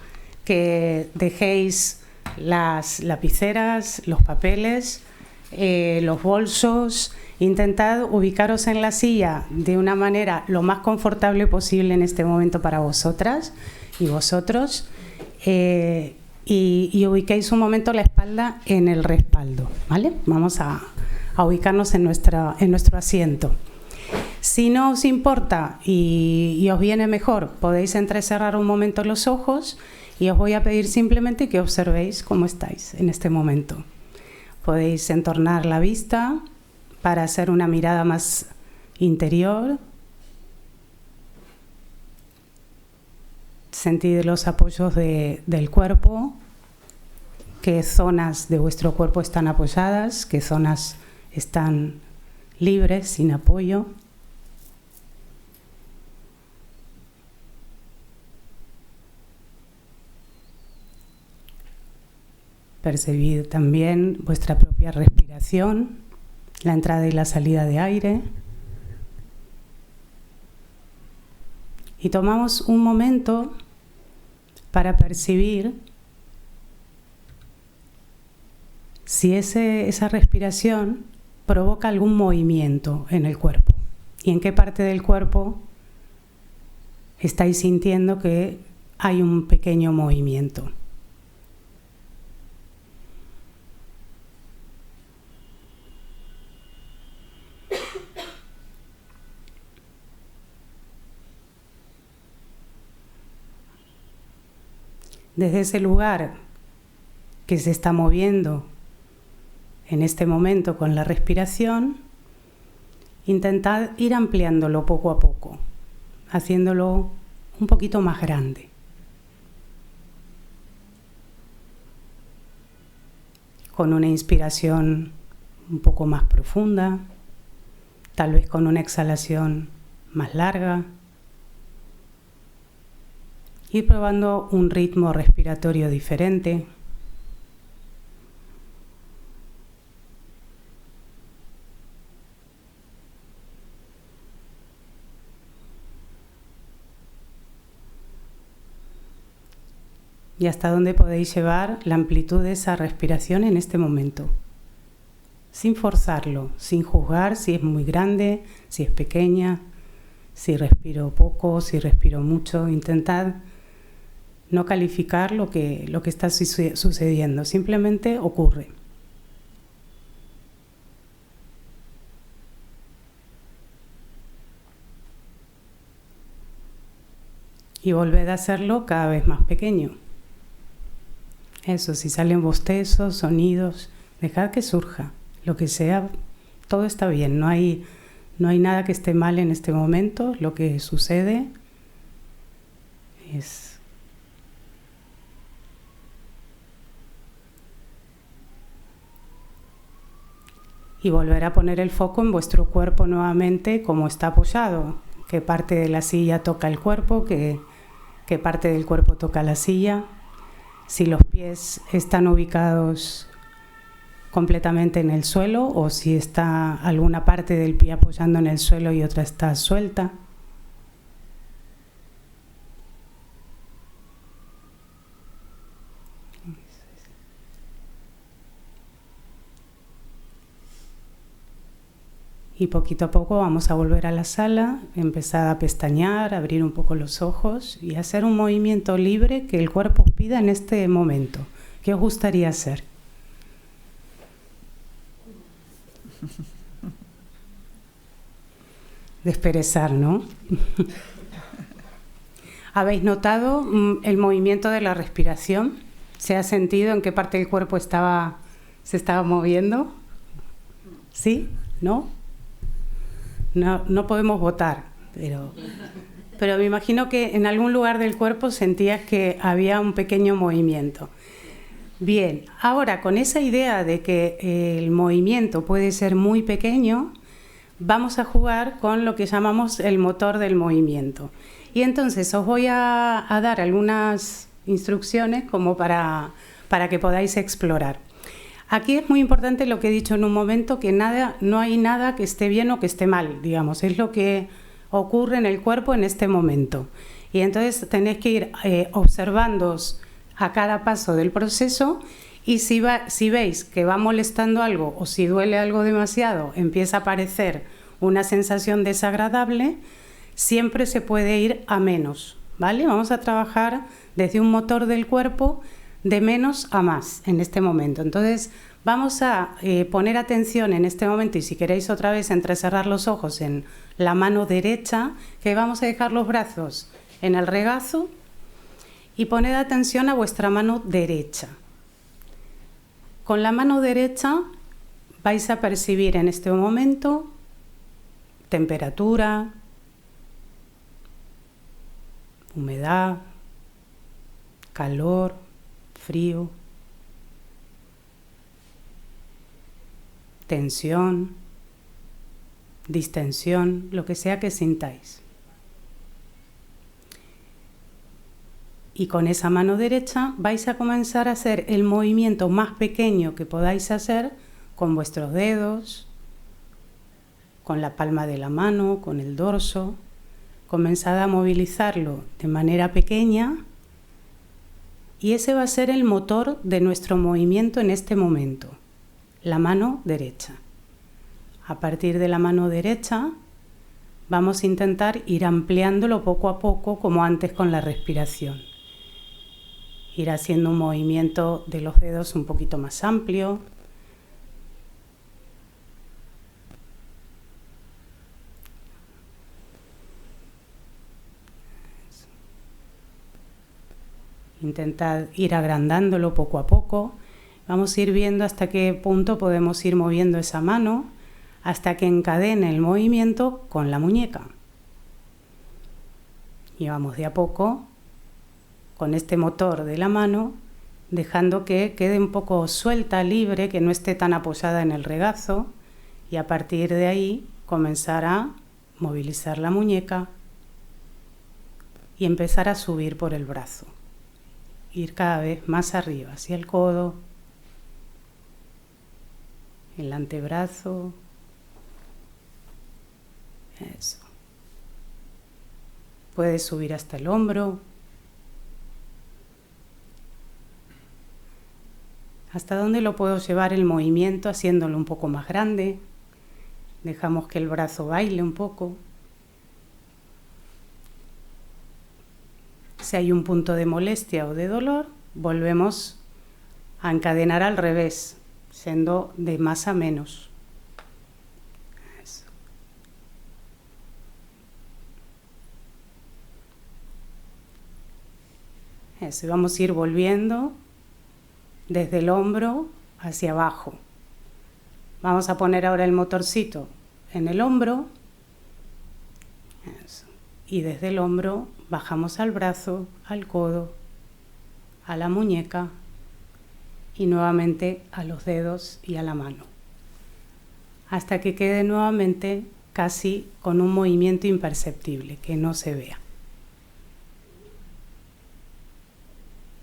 S2: que dejéis las lapiceras, los papeles, los bolsos. Intentad ubicaros en la silla de una manera lo más confortable posible en este momento para vosotras y vosotros, y ubiquéis un momento la espalda en el respaldo, ¿vale? Vamos a ubicarnos en nuestro asiento. Si no os importa y os viene mejor, podéis entrecerrar un momento los ojos y os voy a pedir simplemente que observéis cómo estáis en este momento. Podéis entornar la vista para hacer una mirada más interior. Sentid los apoyos del cuerpo, qué zonas de vuestro cuerpo están apoyadas, qué zonas están libres, sin apoyo. Percibid también vuestra propia respiración, la entrada y la salida de aire. Y tomamos un momento para percibir si esa respiración provoca algún movimiento en el cuerpo y en qué parte del cuerpo estáis sintiendo que hay un pequeño movimiento. Desde ese lugar que se está moviendo en este momento con la respiración, intentad ir ampliándolo poco a poco, haciéndolo un poquito más grande. Con una inspiración un poco más profunda, tal vez con una exhalación más larga. Ir probando un ritmo respiratorio diferente. Y hasta dónde podéis llevar la amplitud de esa respiración en este momento. Sin forzarlo, sin juzgar si es muy grande, si es pequeña, si respiro poco, si respiro mucho. Intentad no calificar lo que está sucediendo, simplemente ocurre. Y volved a hacerlo cada vez más pequeño. Eso, si salen bostezos, sonidos, dejad que surja. Lo que sea, todo está bien. No hay nada que esté mal en este momento. Lo que sucede es... Y volver a poner el foco en vuestro cuerpo nuevamente, como está apoyado. Qué parte de la silla toca el cuerpo, qué parte del cuerpo toca la silla. Si los pies están ubicados completamente en el suelo o si está alguna parte del pie apoyando en el suelo y otra está suelta. Y poquito a poco vamos a volver a la sala, empezar a pestañear, abrir un poco los ojos y hacer un movimiento libre que el cuerpo os pida en este momento. ¿Qué os gustaría hacer? Desperezar, ¿no? ¿Habéis notado el movimiento de la respiración? ¿Se ha sentido en qué parte del cuerpo se estaba moviendo? ¿Sí? ¿No? No podemos votar, pero me imagino que en algún lugar del cuerpo sentías que había un pequeño movimiento. Bien, ahora con esa idea de que el movimiento puede ser muy pequeño, vamos a jugar con lo que llamamos el motor del movimiento. Y entonces os voy a dar algunas instrucciones como para que podáis explorar. Aquí es muy importante lo que he dicho en un momento, que no hay nada que esté bien o que esté mal, digamos, es lo que ocurre en el cuerpo en este momento. Y entonces tenéis que ir observándoos a cada paso del proceso y si veis que va molestando algo o si duele algo demasiado, empieza a aparecer una sensación desagradable, siempre se puede ir a menos, ¿vale? Vamos a trabajar desde un motor del cuerpo de menos a más en este momento. Entonces vamos a poner atención en este momento y si queréis otra vez entrecerrar los ojos en la mano derecha, que vamos a dejar los brazos en el regazo y poned atención a vuestra mano derecha. Con la mano derecha vais a percibir en este momento temperatura, humedad, calor, frío, tensión, distensión, lo que sea que sintáis. Y con esa mano derecha vais a comenzar a hacer el movimiento más pequeño que podáis hacer con vuestros dedos, con la palma de la mano, con el dorso. Comenzad a movilizarlo de manera pequeña y ese va a ser el motor de nuestro movimiento en este momento, la mano derecha. A partir de la mano derecha vamos a intentar ir ampliándolo poco a poco como antes con la respiración. Ir haciendo un movimiento de los dedos un poquito más amplio. Intentad ir agrandándolo poco a poco Vamos a ir viendo hasta qué punto podemos ir moviendo esa mano hasta que encadene el movimiento con la muñeca. Y vamos de a poco con este motor de la mano, dejando que quede un poco suelta, libre, que no esté tan apoyada en el regazo, y a partir de ahí comenzar a movilizar la muñeca y empezar a subir por el brazo. Ir cada vez más arriba, hacia el codo, el antebrazo. Eso. Puedes subir hasta el hombro. ¿Hasta dónde lo puedo llevar el movimiento haciéndolo un poco más grande? Dejamos que el brazo baile un poco. Si hay un punto de molestia o de dolor, volvemos a encadenar al revés, siendo de más a menos. Eso. Eso, y vamos a ir volviendo desde el hombro hacia abajo. Vamos a poner ahora el motorcito en el hombro. Eso. Y desde el hombro bajamos al brazo, al codo, a la muñeca y nuevamente a los dedos y a la mano. Hasta que quede nuevamente casi con un movimiento imperceptible, que no se vea.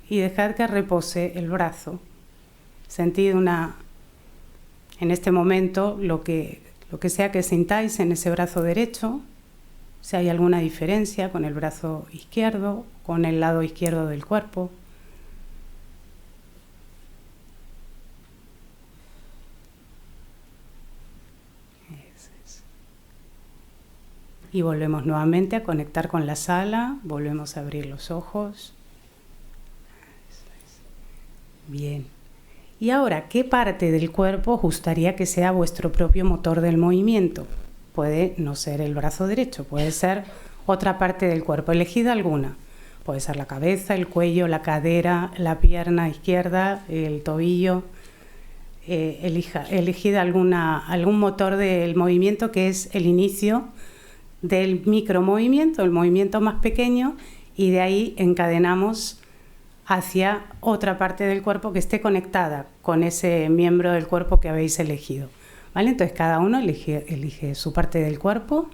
S2: Y dejad que repose el brazo. Sentid en este momento lo que sea que sintáis en ese brazo derecho, si hay alguna diferencia con el brazo izquierdo, con el lado izquierdo del cuerpo. Y volvemos nuevamente a conectar con la sala, volvemos a abrir los ojos. Bien. Y ahora, ¿qué parte del cuerpo os gustaría que sea vuestro propio motor del movimiento? Puede no ser el brazo derecho, puede ser otra parte del cuerpo. Elegid alguna. Puede ser la cabeza, el cuello, la cadera, la pierna izquierda, el tobillo. Elegid algún motor del movimiento que es el inicio del micromovimiento, el movimiento más pequeño, y de ahí encadenamos hacia otra parte del cuerpo que esté conectada con ese miembro del cuerpo que habéis elegido. ¿Vale? Entonces cada uno elige su parte del cuerpo,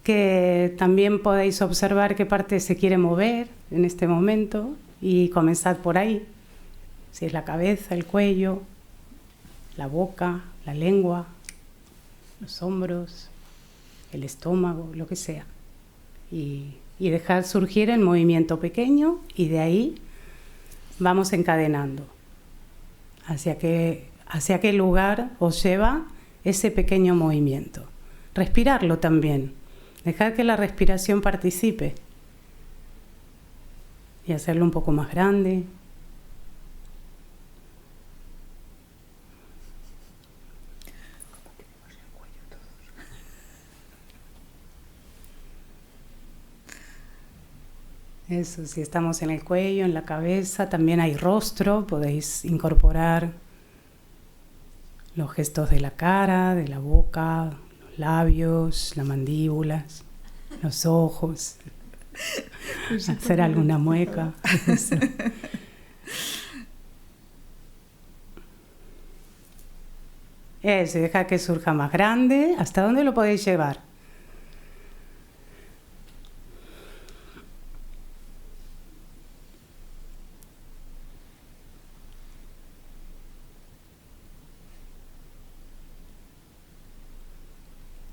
S2: que también podéis observar qué parte se quiere mover en este momento y comenzad por ahí. Si es la cabeza, el cuello, la boca, la lengua, los hombros, el estómago, lo que sea. Y dejar surgir el movimiento pequeño y de ahí vamos encadenando hacia qué lugar os lleva ese pequeño movimiento. Respirarlo también, dejar que la respiración participe y hacerlo un poco más grande. Eso, si estamos en el cuello, en la cabeza, también hay rostro, podéis incorporar los gestos de la cara, de la boca, los labios, las mandíbulas, los ojos, hacer alguna mueca. Eso. Eso, deja que surja más grande. ¿Hasta dónde lo podéis llevar?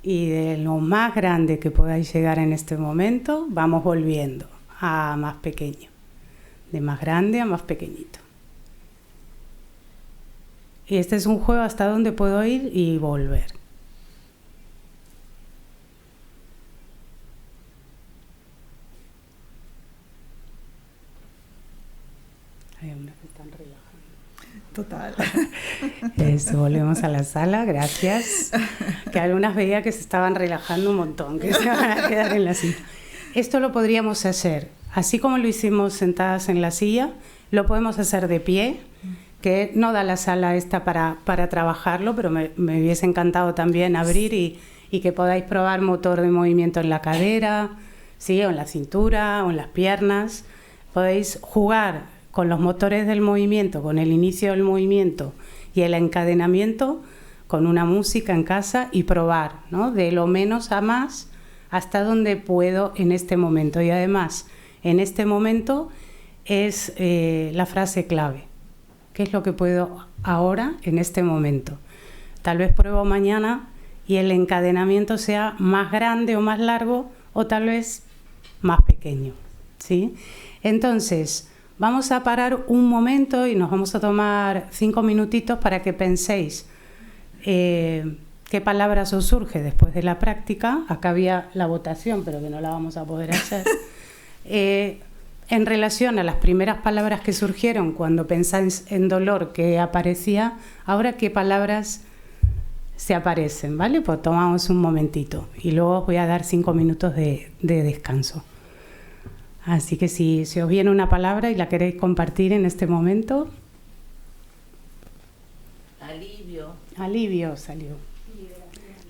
S2: Y de lo más grande que podáis llegar en este momento, vamos volviendo a más pequeño. De más grande a más pequeñito. Y este es un juego hasta donde puedo ir y volver. Hay unas que están relajando.
S1: Total.
S2: Eso, volvemos a la sala, gracias. Que algunas veía que se estaban relajando un montón, que se van a quedar en la silla. Esto lo podríamos hacer así como lo hicimos sentadas en la silla, lo podemos hacer de pie, que no da la sala esta para trabajarlo, pero me hubiese encantado también abrir y que podáis probar motor de movimiento en la cadera, ¿sí? O en la cintura o en las piernas. Podéis jugar con los motores del movimiento, con el inicio del movimiento y el encadenamiento con una música en casa y probar, ¿no? De lo menos a más hasta donde puedo en este momento. Y además, en este momento es la frase clave. ¿Qué es lo que puedo ahora en este momento? Tal vez pruebo mañana y el encadenamiento sea más grande o más largo o tal vez más pequeño, ¿sí? Entonces, vamos a parar un momento y nos vamos a tomar 5 minutitos para que penséis qué palabras os surge después de la práctica. Acá había la votación, pero que no la vamos a poder hacer. En relación a las primeras palabras que surgieron cuando pensáis en dolor que aparecía, ahora qué palabras se aparecen, ¿vale? Pues tomamos un momentito y luego os voy a dar 5 minutos de descanso. Así que si os viene una palabra y la queréis compartir en este momento.
S5: Alivio.
S2: Alivio salió.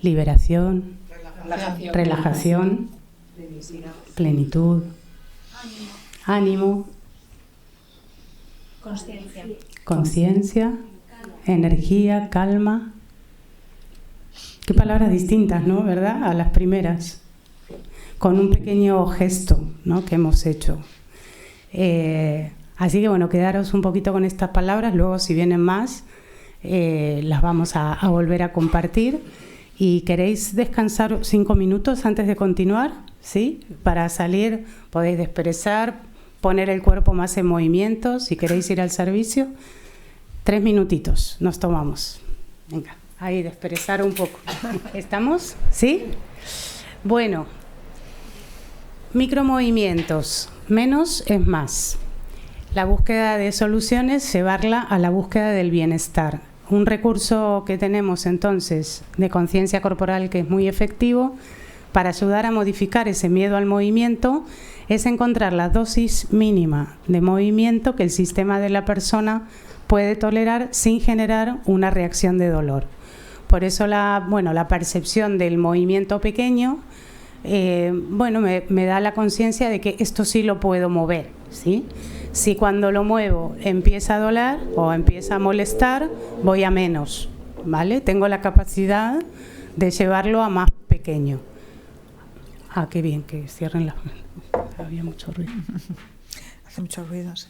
S2: Liberación. Relajación. Plenitud. Ánimo. Conciencia. Energía, calma. Qué palabras distintas, ¿no? ¿Verdad? A las primeras. Con un pequeño gesto, ¿no? Que hemos hecho. Así que bueno, quedaros un poquito con estas palabras. Luego, si vienen más, las vamos a volver a compartir. ¿Y queréis descansar 5 minutos antes de continuar? ¿Sí? Para salir podéis desperezar, poner el cuerpo más en movimiento. Si queréis ir al servicio, 3 minutitos nos tomamos. Venga, ahí desperezar un poco. ¿Estamos? ¿Sí? Bueno, micromovimientos. Menos es más. La búsqueda de soluciones, llevarla a la búsqueda del bienestar. Un recurso que tenemos entonces de conciencia corporal que es muy efectivo para ayudar a modificar ese miedo al movimiento es encontrar la dosis mínima de movimiento que el sistema de la persona puede tolerar sin generar una reacción de dolor. Por eso la percepción del movimiento pequeño me da la conciencia de que esto sí lo puedo mover, ¿sí? Si cuando lo muevo empieza a doler o empieza a molestar, voy a menos, ¿vale? Tengo la capacidad de llevarlo a más pequeño. Ah, qué bien, que cierren las... Había mucho ruido.
S1: Hace mucho ruido, sí.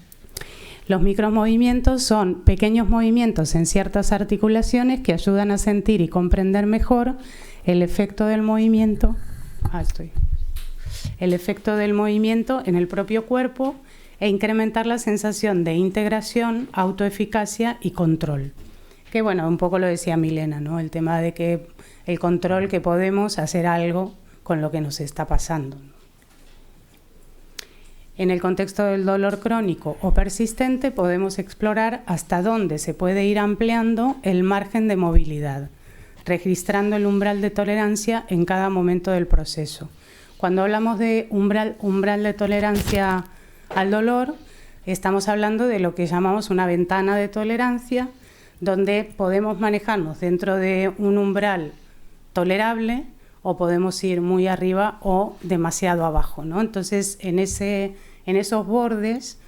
S2: Los micromovimientos son pequeños movimientos en ciertas articulaciones que ayudan a sentir y comprender mejor el efecto del movimiento. El efecto del movimiento en el propio cuerpo e incrementar la sensación de integración, autoeficacia y control. Que bueno, un poco lo decía Milena, ¿no? El tema de que el control, que podemos hacer algo con lo que nos está pasando. En el contexto del dolor crónico o persistente podemos explorar hasta dónde se puede ir ampliando el margen de movilidad, registrando el umbral de tolerancia en cada momento del proceso. Cuando hablamos de umbral de tolerancia al dolor, estamos hablando de lo que llamamos una ventana de tolerancia, donde podemos manejarnos dentro de un umbral tolerable o podemos ir muy arriba o demasiado abajo, ¿no? Entonces, en esos bordes,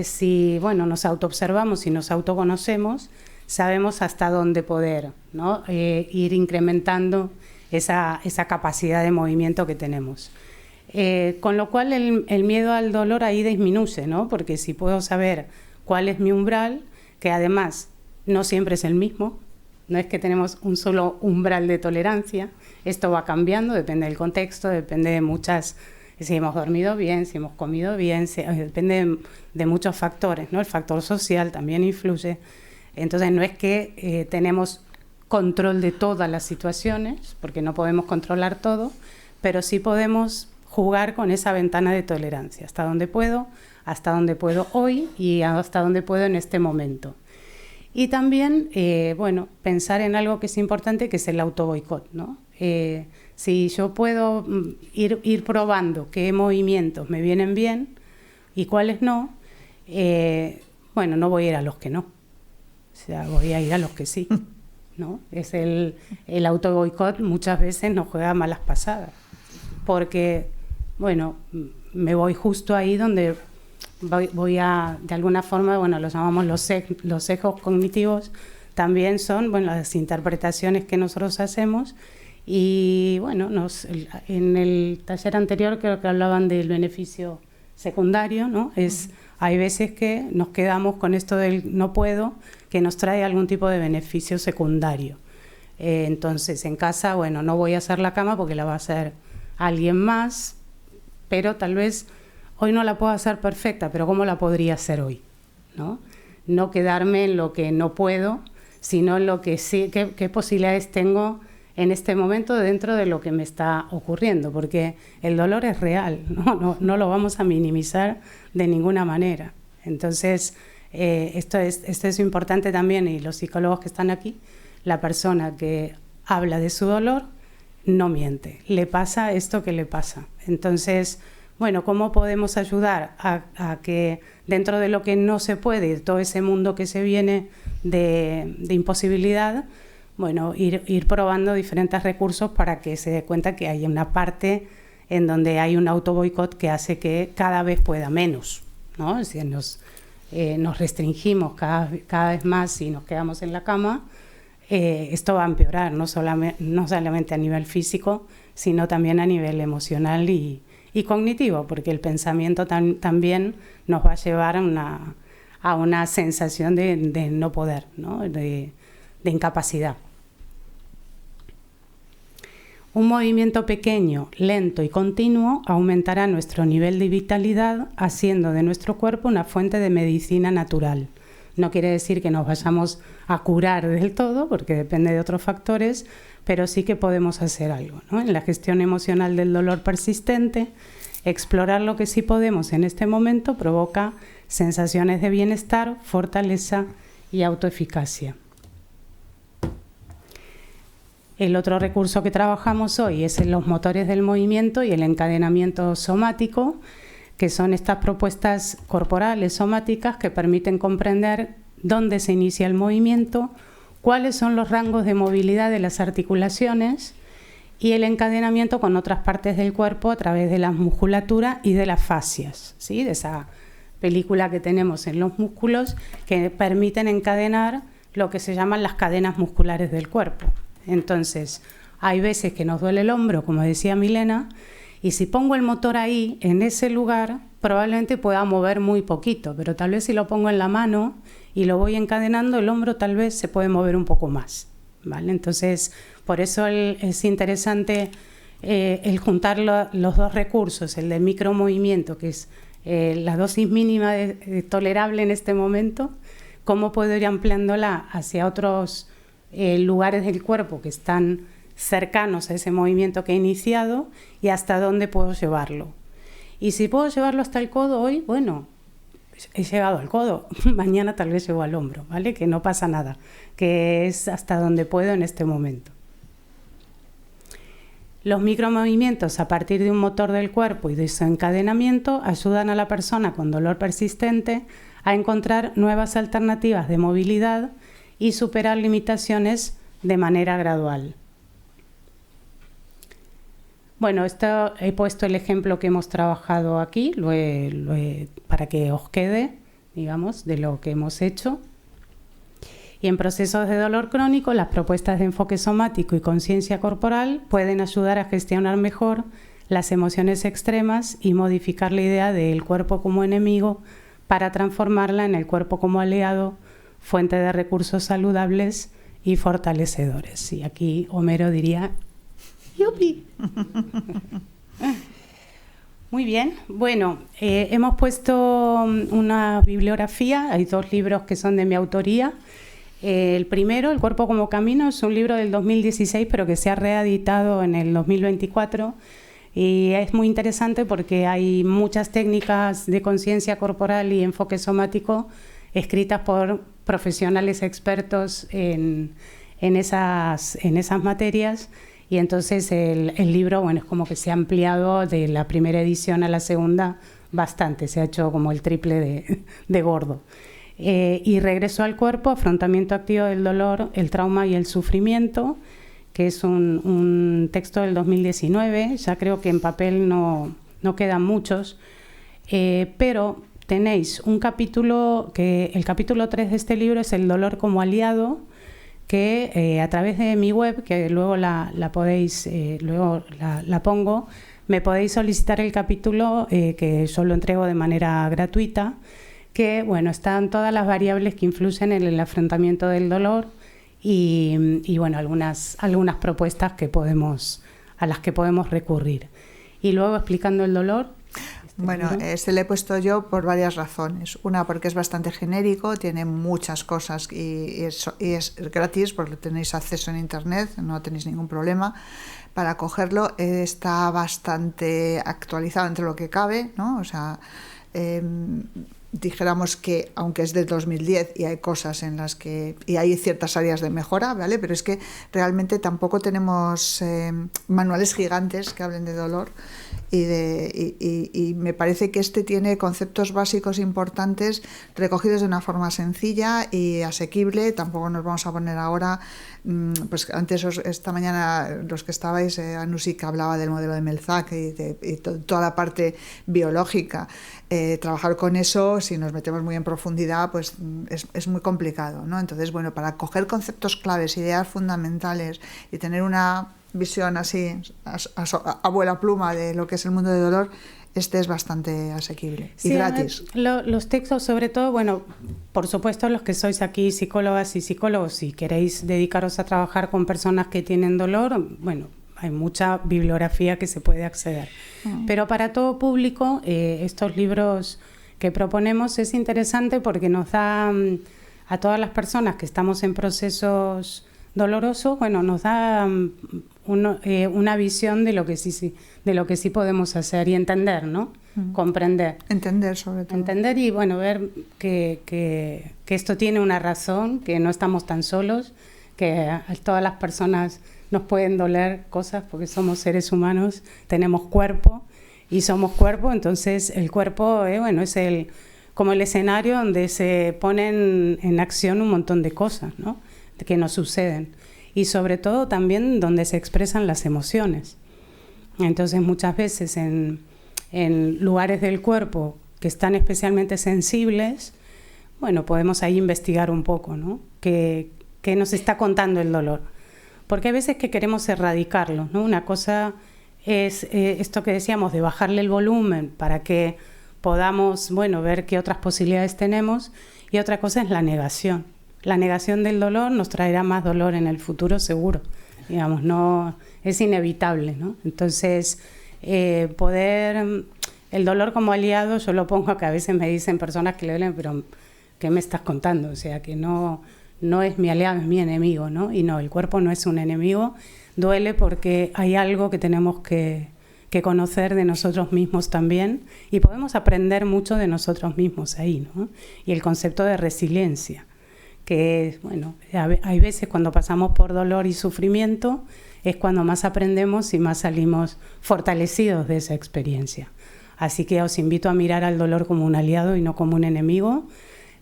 S2: si nos autoobservamos y nos autoconocemos, sabemos hasta dónde poder, ¿no? Ir incrementando esa capacidad de movimiento que tenemos. Con lo cual el miedo al dolor ahí disminuye, ¿no? Porque si puedo saber cuál es mi umbral, que además no siempre es el mismo, no es que tenemos un solo umbral de tolerancia, esto va cambiando, depende del contexto, depende de muchas, si hemos dormido bien, si hemos comido bien, depende de muchos factores, ¿no? El factor social también influye. Entonces no es que tenemos control de todas las situaciones, porque no podemos controlar todo, pero sí podemos jugar con esa ventana de tolerancia, hasta dónde puedo hoy y hasta dónde puedo en este momento. Y también, pensar en algo que es importante, que es el autoboicot, ¿no? Si yo puedo ir probando qué movimientos me vienen bien, y cuáles no, bueno, no voy a ir a los que no. O sea, voy a ir a los que sí, ¿no? Es el auto-boicot muchas veces nos juega malas pasadas. Porque, bueno, me voy justo ahí donde voy a, de alguna forma, bueno, los llamamos los sesgos cognitivos, también son, bueno, las interpretaciones que nosotros hacemos. Y, bueno, en el taller anterior creo que hablaban del beneficio secundario, ¿no? Hay veces que nos quedamos con esto del no puedo, que nos trae algún tipo de beneficio secundario. Entonces, en casa, bueno, no voy a hacer la cama porque la va a hacer alguien más, pero tal vez hoy no la puedo hacer perfecta, pero ¿cómo la podría hacer hoy? No quedarme en lo que no puedo, sino en lo que sí, qué posibilidades tengo en este momento dentro de lo que me está ocurriendo, porque el dolor es real, no lo vamos a minimizar de ninguna manera. Entonces, esto es importante también, y los psicólogos que están aquí, la persona que habla de su dolor no miente, le pasa esto que le pasa. Entonces, bueno, ¿cómo podemos ayudar a que dentro de lo que no se puede, todo ese mundo que se viene de imposibilidad, bueno, ir probando diferentes recursos para que se dé cuenta que hay una parte en donde hay un autoboicot que hace que cada vez pueda menos, ¿no? Si nos restringimos cada vez más y nos quedamos en la cama, esto va a empeorar, no solamente a nivel físico, sino también a nivel emocional y cognitivo, porque el pensamiento también nos va a llevar a una sensación de no poder, ¿no? De incapacidad. Un movimiento pequeño, lento y continuo aumentará nuestro nivel de vitalidad, haciendo de nuestro cuerpo una fuente de medicina natural. No quiere decir que nos vayamos a curar del todo, porque depende de otros factores, pero sí que podemos hacer algo, ¿no? En la gestión emocional del dolor persistente, explorar lo que sí podemos en este momento provoca sensaciones de bienestar, fortaleza y autoeficacia. El otro recurso que trabajamos hoy es en los motores del movimiento y el encadenamiento somático, que son estas propuestas corporales somáticas que permiten comprender dónde se inicia el movimiento, cuáles son los rangos de movilidad de las articulaciones y el encadenamiento con otras partes del cuerpo a través de la musculatura y de las fascias, ¿sí? De esa película que tenemos en los músculos que permiten encadenar lo que se llaman las cadenas musculares del cuerpo. Entonces, hay veces que nos duele el hombro, como decía Milena, y si pongo el motor ahí, en ese lugar, probablemente pueda mover muy poquito, pero tal vez si lo pongo en la mano y lo voy encadenando, el hombro tal vez se puede mover un poco más, ¿vale? Entonces, por eso es interesante el juntar los dos recursos, el de micromovimiento, que es la dosis mínima tolerable en este momento, cómo puedo ir ampliándola hacia otros lugares del cuerpo que están cercanos a ese movimiento que he iniciado y hasta dónde puedo llevarlo. Y si puedo llevarlo hasta el codo hoy, bueno, he llegado al codo, mañana tal vez llego al hombro, ¿vale? Que no pasa nada, que es hasta donde puedo en este momento. Los micromovimientos a partir de un motor del cuerpo y de su encadenamiento ayudan a la persona con dolor persistente a encontrar nuevas alternativas de movilidad y superar limitaciones de manera gradual. Bueno, esto he puesto el ejemplo que hemos trabajado aquí, para que os quede, digamos, de lo que hemos hecho. Y en procesos de dolor crónico, las propuestas de enfoque somático y conciencia corporal pueden ayudar a gestionar mejor las emociones extremas y modificar la idea del cuerpo como enemigo para transformarla en el cuerpo como aliado, fuente de recursos saludables y fortalecedores. Y aquí Homero diría, ¡yupi! Muy bien. Bueno, hemos puesto una bibliografía, hay 2 libros que son de mi autoría. El primero, El cuerpo como camino, es un libro del 2016, pero que se ha reeditado en el 2024. Y es muy interesante porque hay muchas técnicas de conciencia corporal y enfoque somático escritas por profesionales expertos en esas materias, y entonces el libro, bueno, es como que se ha ampliado de la primera edición a la segunda bastante, se ha hecho como el triple de gordo. Y Regreso al cuerpo, afrontamiento activo del dolor, el trauma y el sufrimiento, que es un texto del 2019, ya creo que en papel no quedan muchos, pero tenéis un capítulo, que el capítulo 3 de este libro es el dolor como aliado, que a través de mi web, que luego la podéis, luego la pongo, me podéis solicitar el capítulo que yo lo entrego de manera gratuita, que bueno, están todas las variables que influyen en el afrontamiento del dolor y bueno, algunas propuestas a las que podemos recurrir. Y luego explicando el dolor.
S1: Bueno, este le he puesto yo por varias razones. Una, porque es bastante genérico, tiene muchas cosas y es gratis porque tenéis acceso en internet, no tenéis ningún problema para cogerlo. Está bastante actualizado entre lo que cabe, ¿no? O sea, dijéramos que aunque es del 2010 y hay cosas en las que y hay ciertas áreas de mejora, ¿vale? Pero es que realmente tampoco tenemos manuales gigantes que hablen de dolor y me parece que este tiene conceptos básicos importantes recogidos de una forma sencilla y asequible. Tampoco nos vamos a poner ahora, pues antes esta mañana los que estabais, Anusik hablaba del modelo de Melzack y toda la parte biológica. Trabajar con eso, si nos metemos muy en profundidad, pues es muy complicado, ¿no? Entonces, bueno, para coger conceptos claves, ideas fundamentales y tener una visión así, abuela pluma de lo que es el mundo del dolor, este es bastante asequible y gratis.
S2: Los textos, sobre todo, bueno, por supuesto, los que sois aquí psicólogas y psicólogos, si queréis dedicaros a trabajar con personas que tienen dolor, bueno, hay mucha bibliografía que se puede acceder. Pero para todo público, estos libros que proponemos es interesante porque nos da a todas las personas que estamos en procesos dolorosos, bueno, nos da una visión de lo que sí podemos hacer y entender, ¿no? Comprender.
S1: Entender, sobre todo.
S2: Entender y, bueno, ver que esto tiene una razón, que no estamos tan solos, que a todas las personas nos pueden doler cosas porque somos seres humanos, tenemos cuerpo y somos cuerpo, entonces el cuerpo bueno, es como el escenario donde se ponen en acción un montón de cosas, ¿no? Que nos suceden y sobre todo también donde se expresan las emociones. Entonces muchas veces en lugares del cuerpo que están especialmente sensibles, bueno, podemos ahí investigar un poco, ¿no? ¿Qué nos está contando el dolor? Porque hay veces que queremos erradicarlo, ¿no? Una cosa es esto que decíamos de bajarle el volumen para que podamos, bueno, ver qué otras posibilidades tenemos, y otra cosa es la negación. La negación del dolor nos traerá más dolor en el futuro seguro, digamos, no es inevitable, ¿no? Entonces, el dolor como aliado, yo lo pongo, que a veces me dicen personas que le duelen, pero ¿qué me estás contando? O sea, que no es mi aliado, es mi enemigo, ¿no? Y no, el cuerpo no es un enemigo, duele porque hay algo que tenemos que conocer de nosotros mismos también, y podemos aprender mucho de nosotros mismos ahí, ¿no? Y el concepto de resiliencia, que bueno, hay veces cuando pasamos por dolor y sufrimiento es cuando más aprendemos y más salimos fortalecidos de esa experiencia. Así que os invito a mirar al dolor como un aliado y no como un enemigo.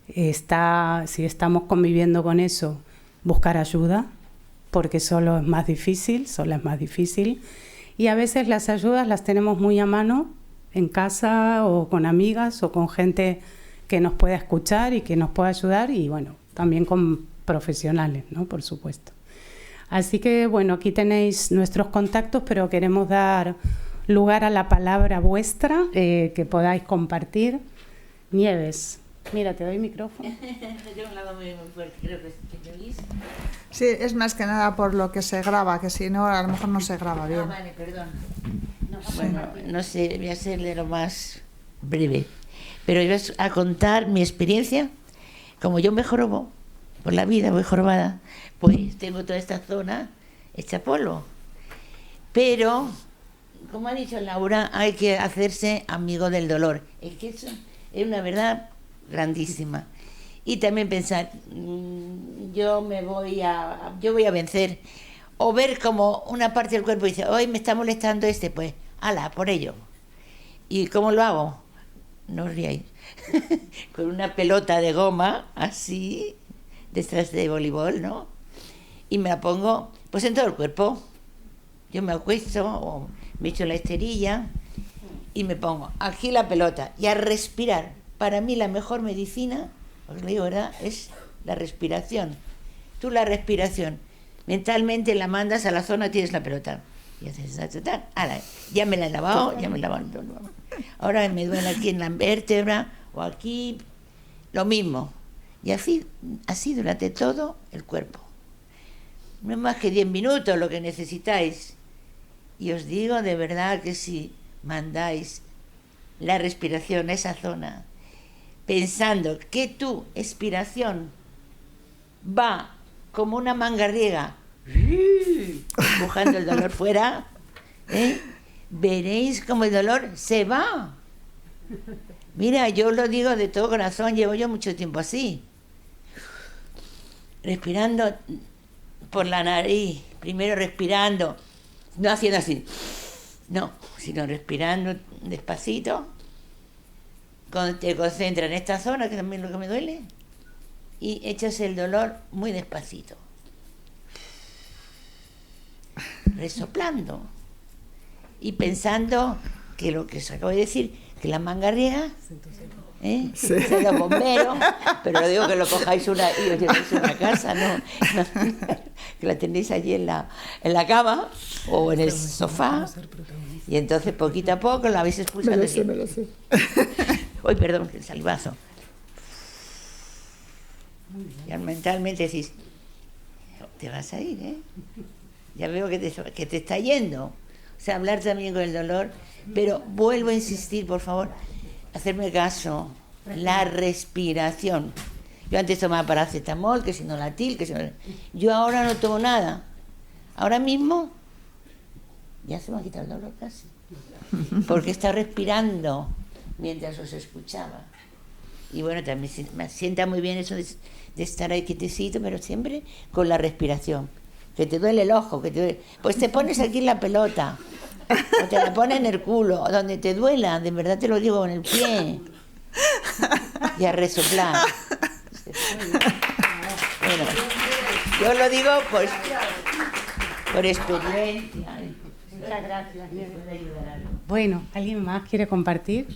S2: Si estamos conviviendo con eso, buscar ayuda, porque sola es más difícil, y a veces las ayudas las tenemos muy a mano, en casa o con amigas o con gente que nos pueda escuchar y que nos pueda ayudar, y bueno, también con profesionales, ¿no? Por supuesto. Así que bueno, aquí tenéis nuestros contactos, pero queremos dar lugar a la palabra vuestra, que podáis compartir. Nieves, mira, te doy el micrófono.
S5: Yo un lado muy fuerte, creo que te oís.
S1: Sí, es más que nada por lo que se graba, que si no, a lo mejor no se graba bien.
S5: Vale, perdón. Bueno, no sé, voy a ser de lo más breve, pero voy a contar mi experiencia. Como yo me jorobo por la vida, voy jorobada, pues tengo toda esta zona hecha polvo. Pero, como ha dicho Laura, hay que hacerse amigo del dolor. Es que eso es una verdad grandísima. Y también pensar, yo voy a vencer, o ver como una parte del cuerpo dice, hoy me está molestando pues ala, por ello. ¿Y cómo lo hago? no os riáis, con una pelota de goma, así, de estas de voleibol, ¿no? Y me la pongo, pues en todo el cuerpo. Yo me acuesto o me echo la esterilla y me pongo aquí la pelota y a respirar. Para mí la mejor medicina, os lo digo, ¿verdad?, es la respiración. Tú la respiración mentalmente la mandas a la zona, tienes la pelota. Y haces, ya me la he lavado, ya me he lavado. Ahora me duele aquí en la vértebra o aquí, lo mismo. Y así durante todo el cuerpo. No es más que 10 minutos lo que necesitáis. Y os digo de verdad que si mandáis la respiración a esa zona, pensando que tu expiración va como una mangarriega, empujando el dolor fuera, veréis como el dolor se va. Mira, yo lo digo de todo corazón, llevo yo mucho tiempo así, respirando por la nariz, primero respirando, no haciendo así, no, sino respirando despacito, cuando te concentras en esta zona, que también es lo que me duele, y echas el dolor muy despacito, resoplando y pensando que lo que os acabo de decir, que la mangarriega son los bomberos, pero lo digo que lo cojáis y os llevéis a una casa, no, que la tenéis allí en la cama o en el sofá, y entonces poquito a poco la vais expulsando.
S1: Me lo sé.
S5: Uy, perdón, el salivazo. Y mentalmente decís, te vas a ir, ya veo que te está yendo. O sea, hablar también con el dolor, pero vuelvo a insistir, por favor, hacerme caso, la respiración. Yo antes tomaba paracetamol, que si no latil, que si no... Yo ahora no tomo nada. Ahora mismo ya se me ha quitado el dolor casi, porque está respirando mientras os escuchaba. Y bueno, también me sienta muy bien eso de estar ahí quietecito, pero siempre con la respiración. Que te duele el ojo, que te duele... Pues te pones aquí la pelota, o te la pones en el culo, o donde te duela, de verdad te lo digo, en el pie. Y a resoplar. Bueno, yo lo digo por experiencia. Muchas gracias.
S2: Bueno, ¿alguien más quiere compartir?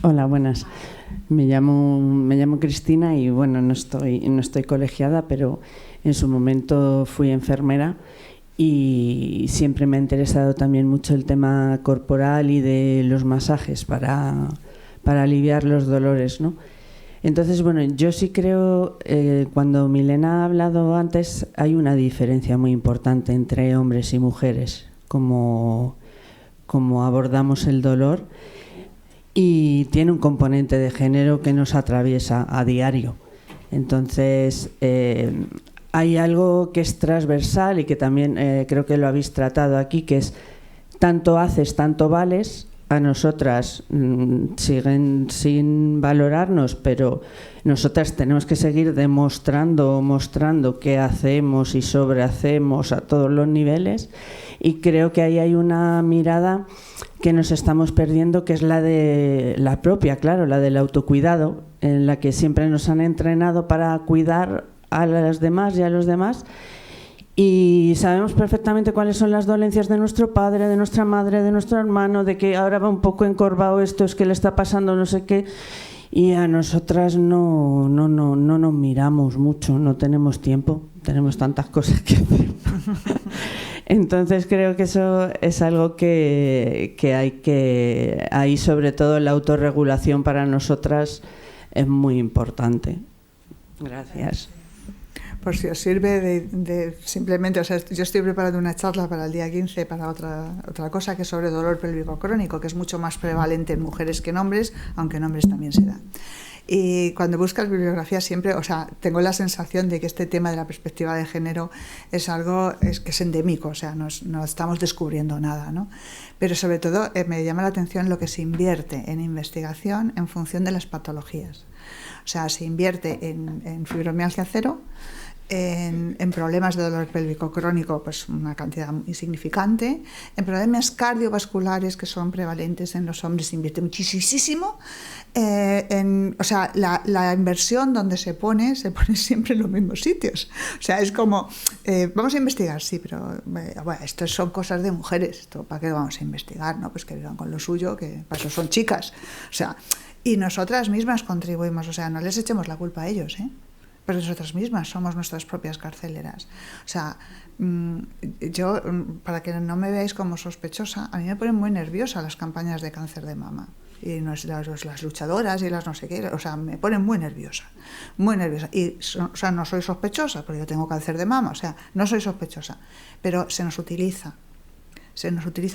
S6: Hola, buenas. Me llamo Cristina y bueno, no estoy colegiada, pero en su momento fui enfermera y siempre me ha interesado también mucho el tema corporal y de los masajes para aliviar los dolores, ¿no? Entonces, bueno, yo sí creo, cuando Milena ha hablado antes, hay una diferencia muy importante entre hombres y mujeres, como abordamos el dolor. Y tiene un componente de género que nos atraviesa a diario. Entonces, hay algo que es transversal y que también creo que lo habéis tratado aquí, que es tanto haces, tanto vales. A nosotras siguen sin valorarnos, pero nosotras tenemos que seguir mostrando qué hacemos y sobrehacemos a todos los niveles. Y creo que ahí hay una mirada que nos estamos perdiendo, que es la de la propia, claro, la del autocuidado, en la que siempre nos han entrenado para cuidar a las demás y a los demás. Y sabemos perfectamente cuáles son las dolencias de nuestro padre, de nuestra madre, de nuestro hermano, de que ahora va un poco encorvado esto, es que le está pasando no sé qué. Y a nosotras no nos miramos mucho, no tenemos tiempo, tenemos tantas cosas que hacer. Entonces creo que eso es algo que ahí sobre todo la autorregulación para nosotras es muy importante. Gracias.
S1: Por si os sirve de simplemente, o sea, yo estoy preparando una charla para el día 15 para otra cosa, que es sobre dolor pélvico crónico, que es mucho más prevalente en mujeres que en hombres, aunque en hombres también se da. Y cuando buscas bibliografía siempre, o sea, tengo la sensación de que este tema de la perspectiva de género es algo que es endémico, o sea, no estamos descubriendo nada, ¿no? Pero sobre todo me llama la atención lo que se invierte en investigación en función de las patologías. O sea, se invierte en fibromialgia cero, en problemas de dolor pélvico crónico, pues una cantidad insignificante. En problemas cardiovasculares, que son prevalentes en los hombres, se invierte muchísimo. O sea, la inversión donde se pone siempre en los mismos sitios. O sea, es como, vamos a investigar, sí, pero bueno, esto son cosas de mujeres, esto ¿para qué lo vamos a investigar? ¿No? Pues que vivan con lo suyo, que para eso son chicas. O sea, y nosotras mismas contribuimos, o sea, no les echemos la culpa a ellos, pero nosotras mismas somos nuestras propias carceleras. O sea, yo, para que no me veáis como sospechosa, a mí me ponen muy nerviosa las campañas de cáncer de mama. Y las luchadoras y las no sé qué, o sea, me ponen muy nerviosa. Y, o sea, no soy sospechosa, porque yo tengo cáncer de mama, o sea, no soy sospechosa. Pero se nos utiliza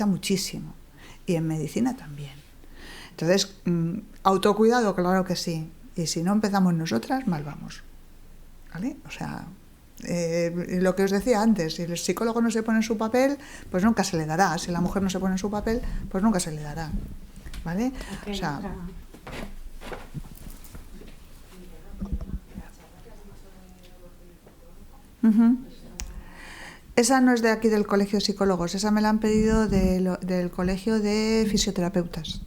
S1: muchísimo. Y en medicina también. Entonces, autocuidado, claro que sí. Y si no empezamos nosotras, mal vamos. ¿Vale? O sea, lo que os decía antes, si el psicólogo no se pone en su papel, pues nunca se le dará. Si la mujer no se pone en su papel, pues nunca se le dará. ¿Vale?
S2: Okay,
S1: o sea, esa no es de aquí del Colegio de Psicólogos, esa me la han pedido del Colegio de Fisioterapeutas.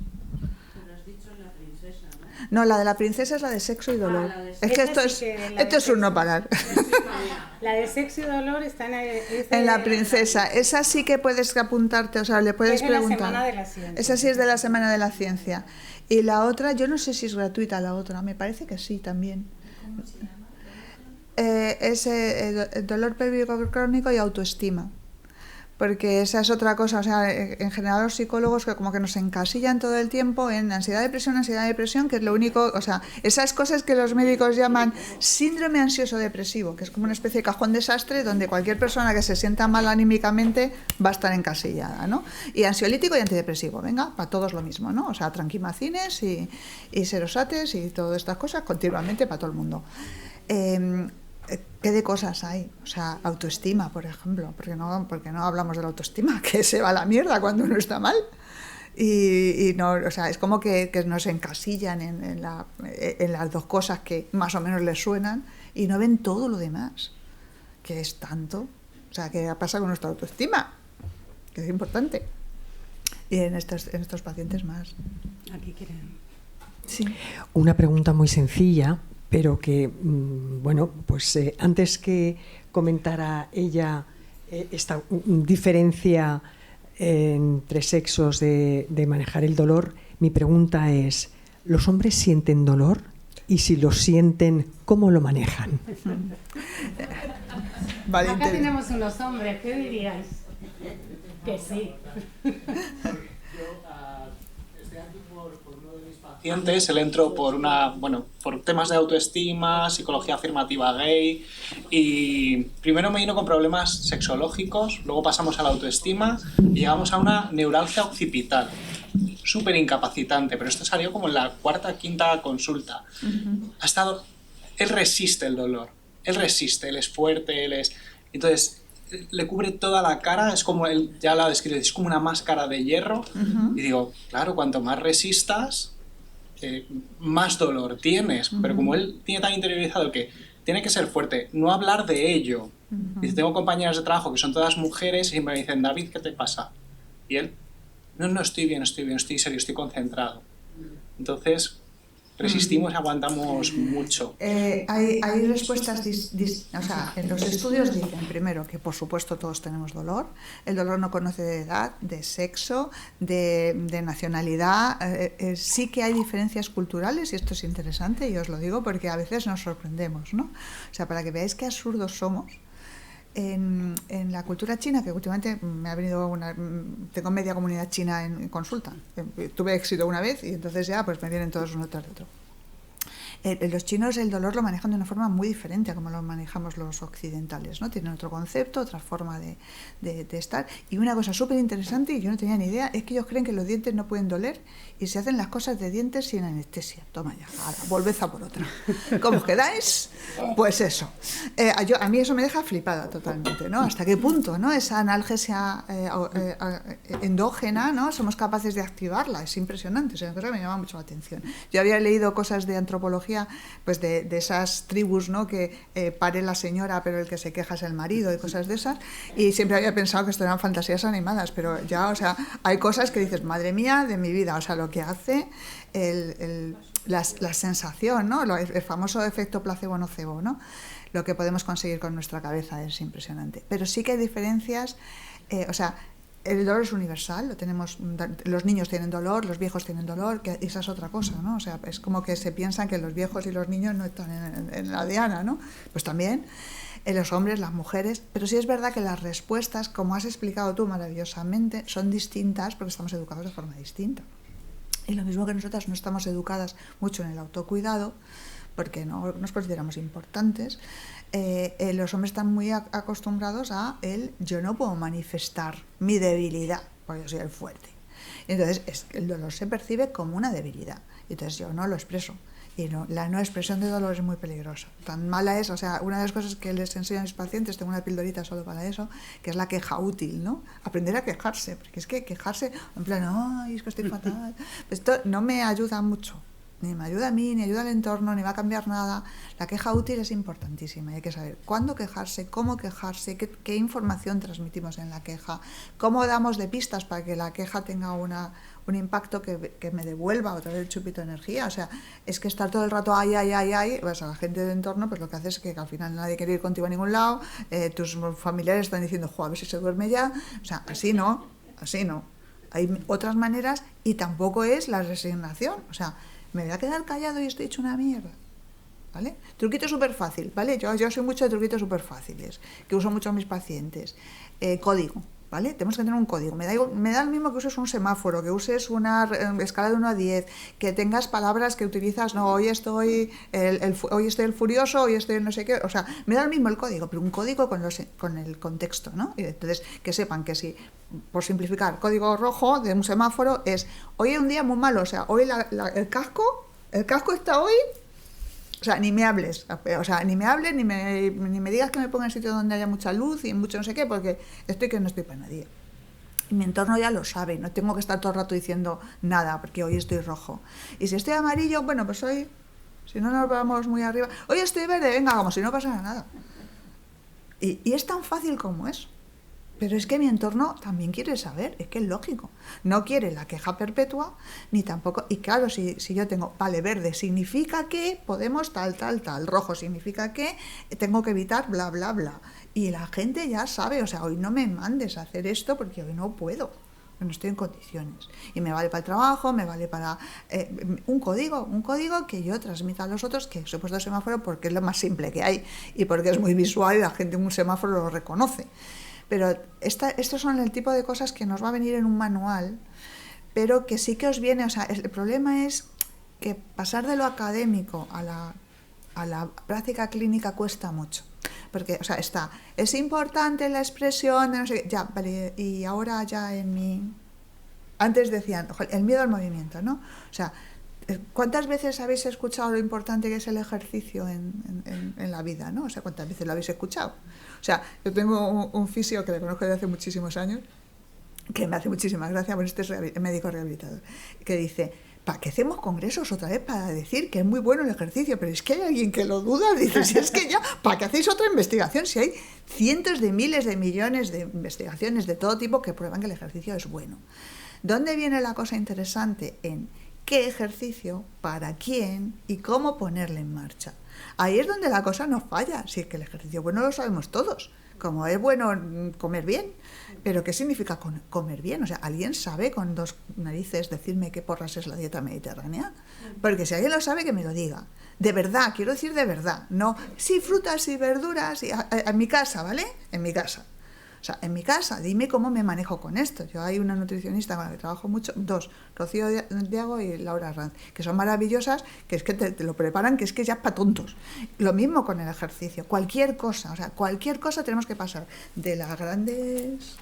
S1: No, la de la princesa es la de sexo y dolor. Es que esto es un no parar.
S2: La de sexo y dolor está
S1: en la princesa. Esa sí que puedes apuntarte, o sea, le puedes preguntar.
S2: Es de la Semana de la Ciencia.
S1: Esa sí es de la Semana de la Ciencia. Y la otra, yo no sé si es gratuita la otra, me parece que sí también. ¿Cómo se llama? Es dolor pélvico crónico y autoestima. Porque esa es otra cosa, o sea, en general los psicólogos que como que nos encasillan todo el tiempo en ansiedad, depresión, que es lo único, o sea, esas cosas que los médicos llaman síndrome ansioso depresivo, que es como una especie de cajón desastre donde cualquier persona que se sienta mal anímicamente va a estar encasillada, ¿no? Y ansiolítico y antidepresivo, venga, para todos lo mismo, ¿no? O sea, tranquimacines y serosates y todas estas cosas continuamente para todo el mundo. ¿Qué de cosas hay? O sea, autoestima, por ejemplo, porque no hablamos de la autoestima, que se va a la mierda cuando uno está mal. Y no, o sea, es como que nos encasillan en las dos cosas que más o menos les suenan y no ven todo lo demás, que es tanto. O sea, ¿qué pasa con nuestra autoestima? Que es importante. Y en estos pacientes más.
S2: Aquí quieren.
S1: Sí.
S7: Una pregunta muy sencilla, pero que, bueno, pues antes que comentara ella esta diferencia entre sexos de manejar el dolor, mi pregunta es, ¿los hombres sienten dolor? Y si lo sienten, ¿cómo lo manejan?
S1: Vale,
S2: acá tenemos unos hombres, ¿qué diríais? Que sí.
S8: Pacientes, él entró por temas de autoestima, psicología afirmativa gay, y primero me vino con problemas sexológicos, luego pasamos a la autoestima y llegamos a una neuralgia occipital, súper incapacitante, pero esto salió como en la cuarta, quinta consulta. Él resiste el dolor, él es fuerte, entonces le cubre toda la cara, es como él ya la describe, es como una máscara de hierro, y digo, claro, cuanto más resistas, más dolor tienes, pero como él tiene tan interiorizado que tiene que ser fuerte, no hablar de ello. Dice, tengo compañeras de trabajo que son todas mujeres y siempre me dicen, David, ¿qué te pasa? Y él, no, estoy bien, estoy serio, estoy concentrado. Entonces, resistimos y aguantamos mucho.
S1: Hay respuestas, o sea, en los estudios dicen primero que por supuesto todos tenemos dolor, el dolor no conoce de edad, de sexo, de nacionalidad, sí que hay diferencias culturales y esto es interesante y os lo digo porque a veces nos sorprendemos, ¿no? O sea, para que veáis qué absurdos somos. En la cultura china, que últimamente me ha venido tengo media comunidad china en consulta, tuve éxito una vez y entonces ya pues me vienen todos uno tras de otro. Los chinos el dolor lo manejan de una forma muy diferente a como lo manejamos los occidentales, ¿no? Tienen otro concepto, otra forma de estar. Y una cosa súper interesante, y yo no tenía ni idea, es que ellos creen que los dientes no pueden doler y se hacen las cosas de dientes sin anestesia. Toma ya, ahora, volved a por otra. ¿Cómo os quedáis? Pues eso. A mí eso me deja flipada totalmente, ¿no? ¿Hasta qué punto, ¿no? Esa analgesia endógena, ¿no? Somos capaces de activarla, es impresionante, es una cosa que me llama mucho la atención. Yo había leído cosas de antropología psicología, pues de esas tribus, ¿no? Que pare la señora, pero el que se queja es el marido y cosas de esas. Y siempre había pensado que esto eran fantasías animadas, pero ya, o sea, hay cosas que dices, madre mía, de mi vida, o sea, lo que hace la sensación, ¿no? El famoso efecto placebo-nocebo, ¿no? Lo que podemos conseguir con nuestra cabeza es impresionante. Pero sí que hay diferencias, o sea, el dolor es universal, lo tenemos, los niños tienen dolor, los viejos tienen dolor, que esa es otra cosa, ¿no? O sea, es como que se piensan que los viejos y los niños no están en la diana, ¿no? Pues también los hombres, las mujeres, pero sí es verdad que las respuestas, como has explicado tú maravillosamente, son distintas porque estamos educados de forma distinta. Y lo mismo que nosotras no estamos educadas mucho en el autocuidado, porque no nos consideramos importantes, los hombres están muy acostumbrados a yo no puedo manifestar mi debilidad, porque yo soy el fuerte. Y entonces el dolor se percibe como una debilidad, y entonces yo no lo expreso. Y la no expresión de dolor es muy peligrosa. Tan mala es, o sea, una de las cosas que les enseño a mis pacientes, tengo una pildorita solo para eso, que es la queja útil, ¿no? Aprender a quejarse, porque es que quejarse, en plan, ay, es que estoy fatal, pues esto no me ayuda mucho. Ni me ayuda a mí, ni ayuda al entorno, ni va a cambiar nada. La queja útil es importantísima. Hay que saber cuándo quejarse, cómo quejarse, qué información transmitimos en la queja, cómo damos de pistas para que la queja tenga un impacto que me devuelva otra vez el chupito de energía. O sea, es que estar todo el rato ay, pues a la gente del entorno, pues lo que hace es que al final nadie quiere ir contigo a ningún lado, tus familiares están diciendo, jo, a ver si se duerme ya. O sea, así no. Hay otras maneras y tampoco es la resignación. O sea, me voy a quedar callado y estoy hecho una mierda, ¿vale? Truquito súper fácil, ¿vale? Yo soy mucho de truquitos súper fáciles, que uso mucho a mis pacientes. Código, ¿vale? Tenemos que tener un código. Me da lo mismo que uses un semáforo, que uses una escala de 1 a 10, que tengas palabras que utilizas, no, hoy estoy el furioso, hoy estoy el no sé qué, o sea, me da lo mismo el código, pero un código con el contexto, ¿no? Y entonces, que sepan que si, por simplificar, código rojo de un semáforo es, hoy es un día muy malo, o sea, hoy el casco está hoy, o sea, ni me hables, ni me digas que me ponga en sitio donde haya mucha luz y mucho no sé qué, porque no estoy para nadie. Y mi entorno ya lo sabe, no tengo que estar todo el rato diciendo nada, porque hoy estoy rojo. Y si estoy amarillo, bueno, pues hoy, si no nos vamos muy arriba, hoy estoy verde, venga, como si no pasara nada. Y es tan fácil como eso. Pero es que mi entorno también quiere saber, es que es lógico. No quiere la queja perpetua, ni tampoco... Y claro, si yo tengo, vale, verde significa que podemos tal, rojo significa que tengo que evitar bla, bla, bla. Y la gente ya sabe, o sea, hoy no me mandes a hacer esto porque hoy no puedo, no estoy en condiciones. Y me vale para el trabajo, me vale para un código que yo transmita a los otros, que he puesto semáforo porque es lo más simple que hay y porque es muy visual y la gente en un semáforo lo reconoce. Pero estos son el tipo de cosas que nos va a venir en un manual, pero que sí que os viene, o sea, el problema es que pasar de lo académico a la práctica clínica cuesta mucho. Porque, o sea, es importante la expresión de no sé qué, ya, vale, y ahora ya antes decían, el miedo al movimiento, ¿no? O sea, ¿cuántas veces habéis escuchado lo importante que es el ejercicio en la vida, ¿no? O sea, ¿cuántas veces lo habéis escuchado? O sea, yo tengo un fisio que le conozco desde hace muchísimos años, que me hace muchísima gracia, pues este es médico rehabilitador, que dice, ¿para qué hacemos congresos otra vez para decir que es muy bueno el ejercicio? Pero es que hay alguien que lo duda, dice, si es que ya, ¿para qué hacéis otra investigación? Si hay cientos de miles de millones de investigaciones de todo tipo que prueban que el ejercicio es bueno. ¿Dónde viene la cosa interesante? En qué ejercicio, para quién y cómo ponerle en marcha. Ahí es donde la cosa no falla. Si es que el ejercicio bueno lo sabemos todos, como es bueno comer bien, pero ¿qué significa comer bien? O sea, ¿alguien sabe con dos narices decirme qué porras es la dieta mediterránea? Porque si alguien lo sabe, que me lo diga. De verdad, quiero decir de verdad. No, sí, frutas y verduras, en mi casa, ¿vale? En mi casa. O sea, en mi casa, dime cómo me manejo con esto. Yo hay una nutricionista con la que trabajo mucho, dos, Rocío Diago y Laura Ranz, que son maravillosas, que es que te lo preparan, que es que ya es para tontos. Lo mismo con el ejercicio, cualquier cosa tenemos que pasar de las grandes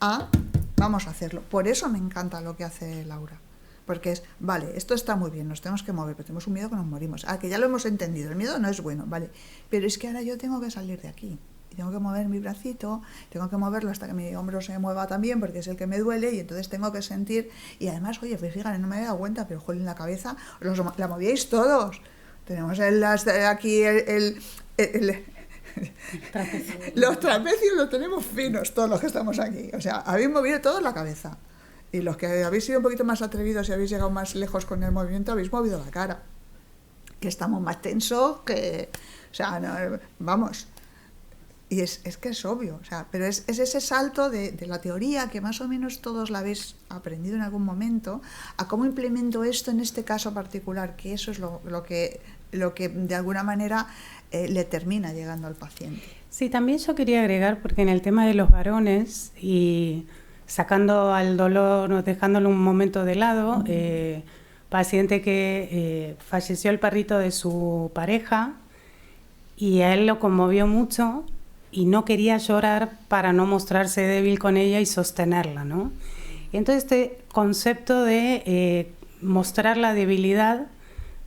S1: a vamos a hacerlo. Por eso me encanta lo que hace Laura. Porque es, vale, esto está muy bien, nos tenemos que mover, pero tenemos un miedo que nos morimos. Que ya lo hemos entendido, el miedo no es bueno, vale. Pero es que ahora yo tengo que salir de aquí. Y tengo que mover mi bracito, tengo que moverlo hasta que mi hombro se mueva también, porque es el que me duele, y entonces tengo que sentir. Y además, oye, pues fíjate, no me había dado cuenta, pero joder, en la cabeza la movíais todos. Tenemos aquí los trapecios los tenemos finos, todos los que estamos aquí. O sea, habéis movido todos la cabeza. Y los que habéis sido un poquito más atrevidos y habéis llegado más lejos con el movimiento, habéis movido la cara. Que estamos más tensos que... O sea, no, vamos... Y es que es obvio, o sea, pero es ese salto de la teoría, que más o menos todos la habéis aprendido en algún momento, a cómo implemento esto en este caso particular, que eso es lo que de alguna manera le termina llegando al paciente.
S2: Sí, también yo quería agregar, porque en el tema de los varones, y sacando al dolor, dejándolo un momento de lado, paciente que falleció el perrito de su pareja, y a él lo conmovió mucho, y no quería llorar para no mostrarse débil con ella y sostenerla, ¿no? Y entonces este concepto de mostrar la debilidad,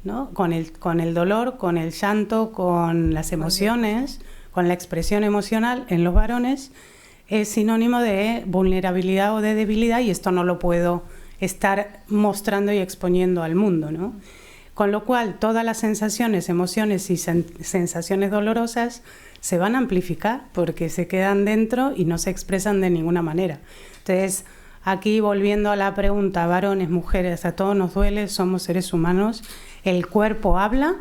S2: ¿no? Con el dolor, con el llanto, con las emociones, con la expresión emocional en los varones, es sinónimo de vulnerabilidad o de debilidad, y esto no lo puedo estar mostrando y exponiendo al mundo, ¿no? Con lo cual, todas las sensaciones, emociones y sensaciones dolorosas se van a amplificar porque se quedan dentro y no se expresan de ninguna manera. Entonces, aquí volviendo a la pregunta, varones, mujeres, a todos nos duele, somos seres humanos, el cuerpo habla,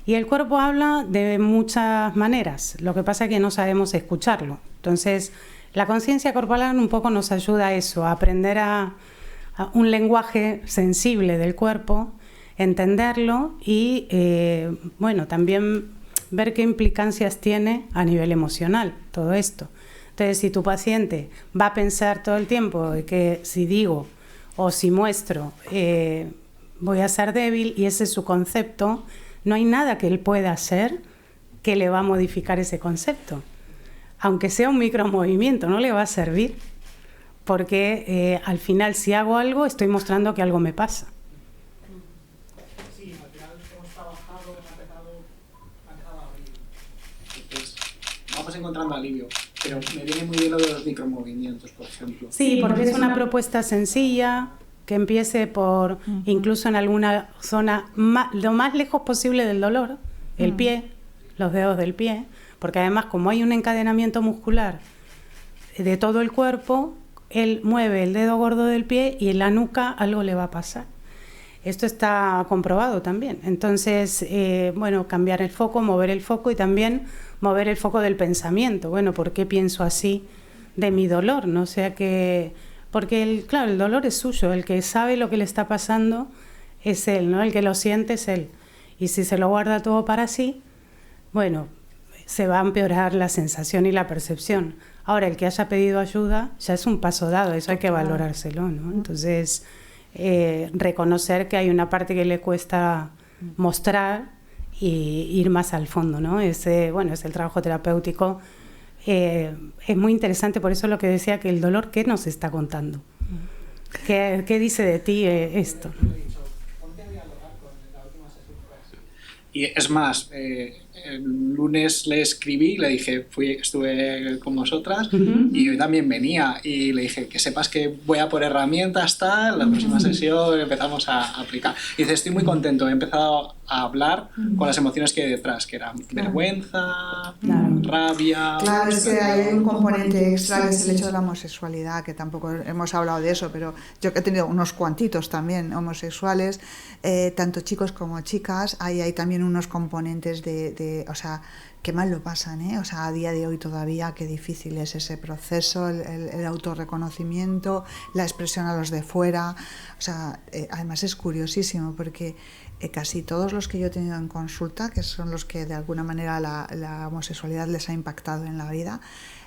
S2: y el cuerpo habla de muchas maneras, lo que pasa es que no sabemos escucharlo. Entonces, la conciencia corporal un poco nos ayuda a eso, a aprender a un lenguaje sensible del cuerpo, entenderlo y, bueno, también ver qué implicancias tiene a nivel emocional todo esto. Entonces, si tu paciente va a pensar todo el tiempo de que si digo o si muestro voy a ser débil, y ese es su concepto, no hay nada que él pueda hacer que le va a modificar ese concepto. Aunque sea un micromovimiento, no le va a servir, porque al final, si hago algo, estoy mostrando que algo me pasa.
S8: Sí, al final hemos trabajado, hemos empezado a abrir. Entonces, vamos encontrando alivio, pero me viene muy bien lo de los micromovimientos, por ejemplo.
S2: Sí, porque es una propuesta sencilla, que empiece por, incluso en alguna zona, lo más lejos posible del dolor, el pie, los dedos del pie, porque además, como hay un encadenamiento muscular de todo el cuerpo, él mueve el dedo gordo del pie y en la nuca algo le va a pasar. Esto está comprobado también. Entonces, bueno, cambiar el foco, mover el foco y también mover el foco del pensamiento. Bueno, ¿por qué pienso así de mi dolor? ¿No? O sea que, porque claro, el dolor es suyo, el que sabe lo que le está pasando es él, ¿no? El que lo siente es él. Y si se lo guarda todo para sí, bueno, se va a empeorar la sensación y la percepción. Ahora, el que haya pedido ayuda ya es un paso dado, eso hay que valorárselo, ¿no? Entonces, reconocer que hay una parte que le cuesta mostrar y ir más al fondo, ¿no? Bueno, es el trabajo terapéutico. Es muy interesante, por eso lo que decía, que el dolor, ¿qué nos está contando? ¿Qué dice de ti esto?
S8: Y es más, el lunes le escribí, le dije, estuve con vosotras y hoy también venía, y le dije que sepas que voy a por herramientas, tal, la próxima sesión empezamos a aplicar. Y dice, estoy muy contento, he empezado a hablar con las emociones que hay detrás, que eran vergüenza, rabia...
S1: Claro, es que hay un componente extra, que es el hecho de la homosexualidad, que tampoco hemos hablado de eso, pero yo que he tenido unos cuantitos también homosexuales, tanto chicos como chicas, hay también unos componentes o sea, qué mal lo pasan, ¿eh? O sea, a día de hoy todavía qué difícil es ese proceso, el autorreconocimiento, la expresión a los de fuera. O sea, además es curiosísimo porque casi todos los que yo he tenido en consulta, que son los que de alguna manera la homosexualidad les ha impactado en la vida,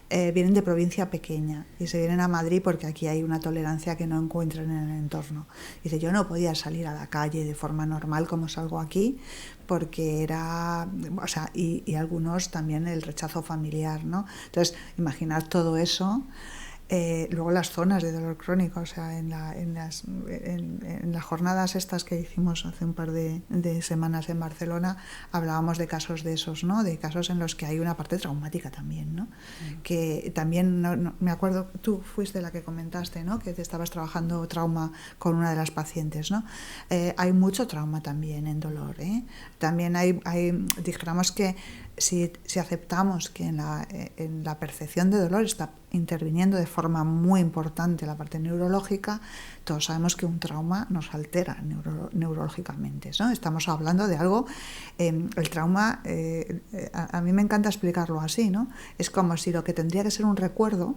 S1: vienen de provincia pequeña y se vienen a Madrid porque aquí hay una tolerancia que no encuentran en el entorno. Dice, yo no podía salir a la calle de forma normal como salgo aquí, porque era, o sea, y algunos también el rechazo familiar, ¿no? Entonces, imaginar todo eso, Luego las zonas de dolor crónico, o sea, en las jornadas estas que hicimos hace un par de semanas en Barcelona, hablábamos de casos de esos, ¿no? De casos en los que hay una parte traumática también, ¿no? Que también, no, me acuerdo, tú fuiste la que comentaste, ¿no? Que te estabas trabajando trauma con una de las pacientes, ¿no? Hay mucho trauma también en dolor, ¿eh? También dijéramos que si aceptamos que en la percepción de dolor está interviniendo de forma muy importante la parte neurológica, todos sabemos que un trauma nos altera neurológicamente, ¿no? Estamos hablando de algo, el trauma, a mí me encanta explicarlo así, ¿no? Es como si lo que tendría que ser un recuerdo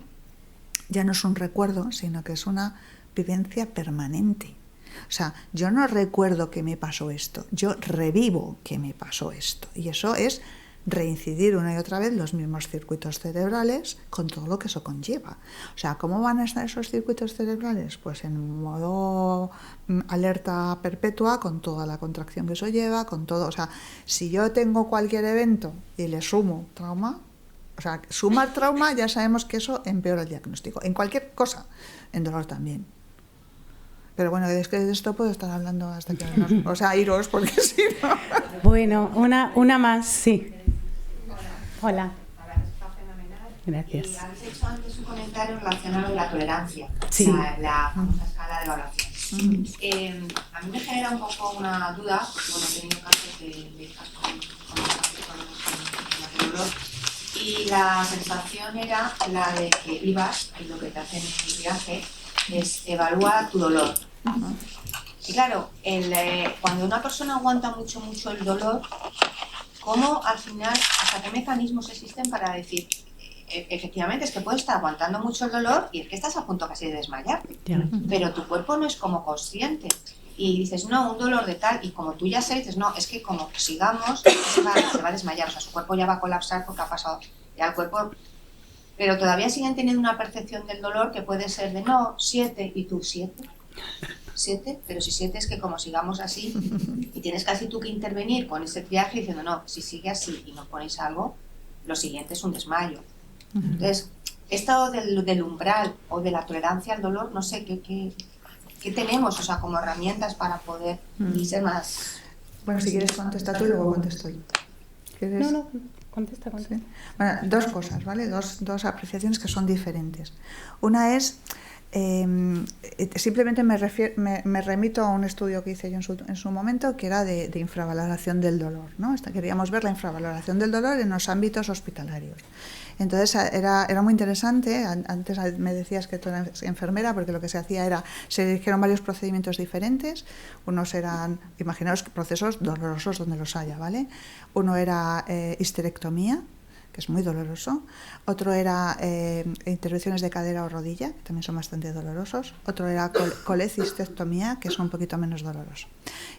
S1: ya no es un recuerdo, sino que es una vivencia permanente. O sea, yo no recuerdo que me pasó esto, yo revivo que me pasó esto. Y eso es reincidir una y otra vez los mismos circuitos cerebrales con todo lo que eso conlleva. O sea, ¿cómo van a estar esos circuitos cerebrales? Pues en modo alerta perpetua, con toda la contracción que eso lleva, con todo. O sea, si yo tengo cualquier evento y le sumo trauma, o sea, sumar trauma, ya sabemos que eso empeora el diagnóstico. En cualquier cosa, en dolor también. Pero bueno, es que de esto puedo estar hablando hasta que o sea, iros, porque si no...
S2: Bueno, una más, sí. Hola. Gracias.
S9: Y habéis hecho antes un comentario relacionado con la tolerancia,
S2: sí.
S9: la famosa escala de evaluación. A mí me genera un poco una duda, porque bueno, he tenido casos de con dolor, y la sensación era la de que ibas, y lo que te hacen en el viaje, es evaluar tu dolor. Y claro, cuando una persona aguanta mucho el dolor, ¿cómo al final, hasta qué mecanismos existen para decir, efectivamente, es que puedes estar aguantando mucho el dolor y es que estás a punto casi de desmayarte, pero tu cuerpo no es como consciente y dices, no, un dolor de tal, y como tú ya sabes, dices, no, es que como sigamos, se va a desmayar, o sea, su cuerpo ya va a colapsar porque ha pasado ya el cuerpo, pero todavía siguen teniendo una percepción del dolor que puede ser de, no, 7, y tú, 7, pero si 7 es que como sigamos así, y tienes casi tú que intervenir con ese triaje diciendo, no, si sigue así y no ponéis algo, lo siguiente es un desmayo. Entonces, esto del umbral o de la tolerancia al dolor, no sé, ¿qué tenemos, o sea, como herramientas para poder ser más...
S1: Bueno, si quieres contesta tú y luego contesto yo.
S2: No, contesta.
S1: ¿Sí? Bueno, dos cosas, ¿vale? Dos apreciaciones que son diferentes. Una es... simplemente me remito a un estudio que hice yo en su momento, que era de infravaloración del dolor, ¿no? Queríamos ver la infravaloración del dolor en los ámbitos hospitalarios. Entonces era muy interesante. Antes me decías que tú eras enfermera, porque lo que se hacía era, se eligieron varios procedimientos diferentes. Unos eran, imaginaos, procesos dolorosos donde los haya, ¿vale? Uno era histerectomía, que es muy doloroso. Otro era intervenciones de cadera o rodilla, que también son bastante dolorosos. Otro era colecistectomía, que es un poquito menos doloroso.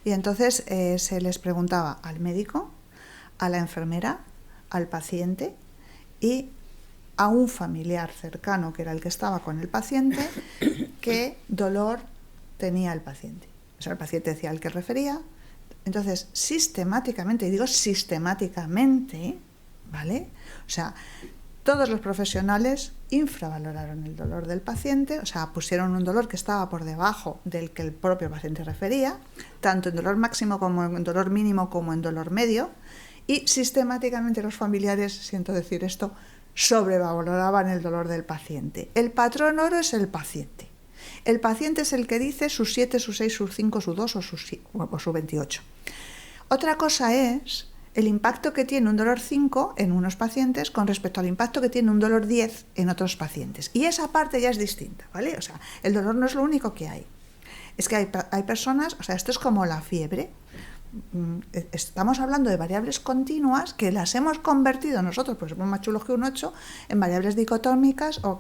S1: Y entonces se les preguntaba al médico, a la enfermera, al paciente y a un familiar cercano, que era el que estaba con el paciente, qué dolor tenía el paciente. O sea, el paciente decía el que refería. Entonces, sistemáticamente, y digo sistemáticamente, ¿vale? O sea, todos los profesionales infravaloraron el dolor del paciente, o sea, pusieron un dolor que estaba por debajo del que el propio paciente refería, tanto en dolor máximo como en dolor mínimo como en dolor medio, y sistemáticamente los familiares, siento decir esto, sobrevaloraban el dolor del paciente. El patrón oro es el paciente. El paciente es el que dice sus 7, sus 6, sus 5, sus 2 o su 28. Otra cosa es el impacto que tiene un dolor 5 en unos pacientes con respecto al impacto que tiene un dolor 10 en otros pacientes. Y esa parte ya es distinta, ¿vale? O sea, el dolor no es lo único que hay. Es que hay personas, o sea, esto es como la fiebre. Estamos hablando de variables continuas que las hemos convertido nosotros, pues somos más chulos que un 8, en variables dicotómicas o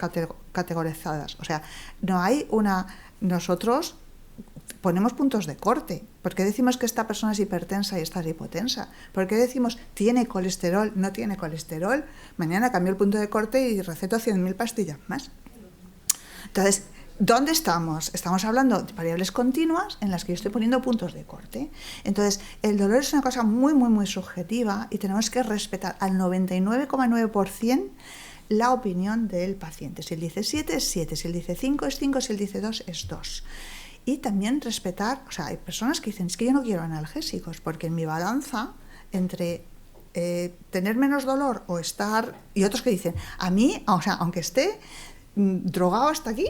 S1: categorizadas. O sea, no hay una... Nosotros ponemos puntos de corte. ¿Por qué decimos que esta persona es hipertensa y esta es hipotensa? ¿Por qué decimos tiene colesterol, no tiene colesterol? Mañana cambio el punto de corte y receto 100.000 pastillas más. Entonces, ¿dónde estamos? Estamos hablando de variables continuas en las que yo estoy poniendo puntos de corte. Entonces, el dolor es una cosa muy, muy, muy subjetiva y tenemos que respetar al 99,9% la opinión del paciente. Si él dice 7 es 7, si él dice 5 es 5, si él dice 2 es 2. Y también respetar, o sea, hay personas que dicen, es que yo no quiero analgésicos, porque en mi balanza entre tener menos dolor o estar... Y otros que dicen, a mí, o sea, aunque esté drogado hasta aquí,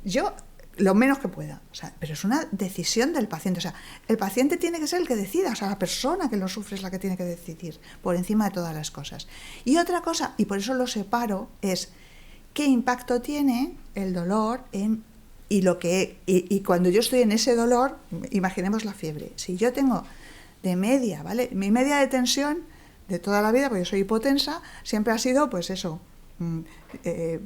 S1: yo lo menos que pueda. O sea, pero es una decisión del paciente. O sea, el paciente tiene que ser el que decida. O sea, la persona que lo sufre es la que tiene que decidir por encima de todas las cosas. Y otra cosa, y por eso lo separo, es qué impacto tiene el dolor en... Y cuando yo estoy en ese dolor, imaginemos la fiebre. Si yo tengo de media, ¿vale? Mi media de tensión de toda la vida, porque yo soy hipotensa, siempre ha sido, pues eso,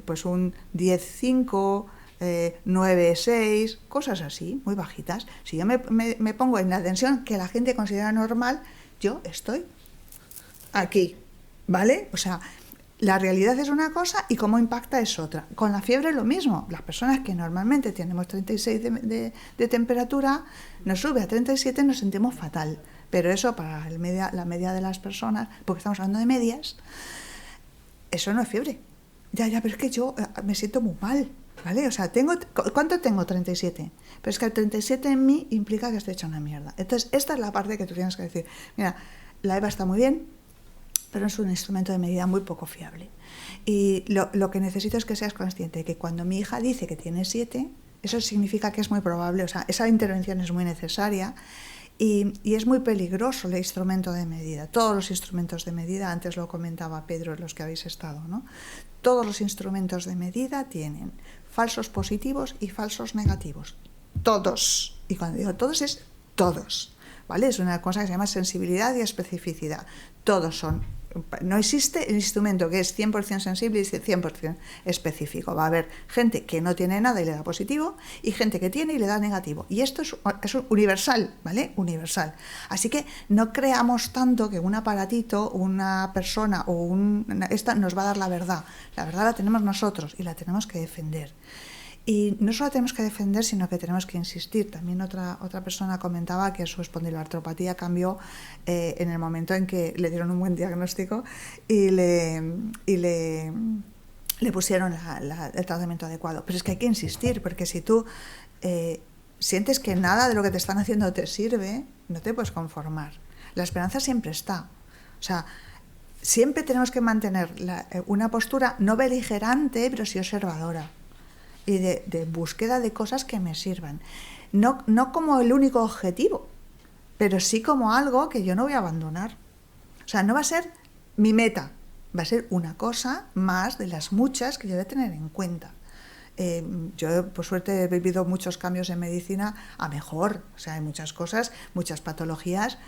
S1: pues un 10,5, 9,6, cosas así, muy bajitas. Si yo me pongo en la tensión que la gente considera normal, yo estoy aquí, ¿vale? O sea, la realidad es una cosa y cómo impacta es otra. Con la fiebre lo mismo. Las personas que normalmente tenemos 36 de temperatura, nos sube a 37 y nos sentimos fatal. Pero eso para la media de las personas, porque estamos hablando de medias, eso no es fiebre. Ya, pero es que yo me siento muy mal, ¿vale? O sea, ¿cuánto tengo? 37. Pero es que el 37 en mí implica que estoy hecha una mierda. Entonces, esta es la parte que tú tienes que decir. Mira, la EVA está muy bien, pero es un instrumento de medida muy poco fiable. Y lo que necesito es que seas consciente de que cuando mi hija dice que tiene 7, eso significa que es muy probable, o sea, esa intervención es muy necesaria y es muy peligroso el instrumento de medida. Todos los instrumentos de medida, antes lo comentaba Pedro, los que habéis estado, ¿no? Todos los instrumentos de medida tienen falsos positivos y falsos negativos. Todos. Y cuando digo todos es todos, ¿vale? Es una cosa que se llama sensibilidad y especificidad. Todos son. No existe el instrumento que es 100% sensible y 100% específico. Va a haber gente que no tiene nada y le da positivo y gente que tiene y le da negativo. Y esto es universal, ¿vale? Universal. Así que no creamos tanto que un aparatito, una persona o esta nos va a dar la verdad. La verdad la tenemos nosotros y la tenemos que defender. Y no solo tenemos que defender, sino que tenemos que insistir. También otra persona comentaba que su espondiloartropatía cambió en el momento en que le dieron un buen diagnóstico y le pusieron el tratamiento adecuado. Pero es que hay que insistir, porque si tú sientes que nada de lo que te están haciendo te sirve, no te puedes conformar. La esperanza siempre está. O sea, siempre tenemos que mantener una postura no beligerante, pero sí observadora. Y de búsqueda de cosas que me sirvan. No como el único objetivo, pero sí como algo que yo no voy a abandonar. O sea, no va a ser mi meta, va a ser una cosa más de las muchas que yo voy a tener en cuenta. Yo, por suerte, he vivido muchos cambios en medicina a mejor. O sea, hay muchas cosas, muchas patologías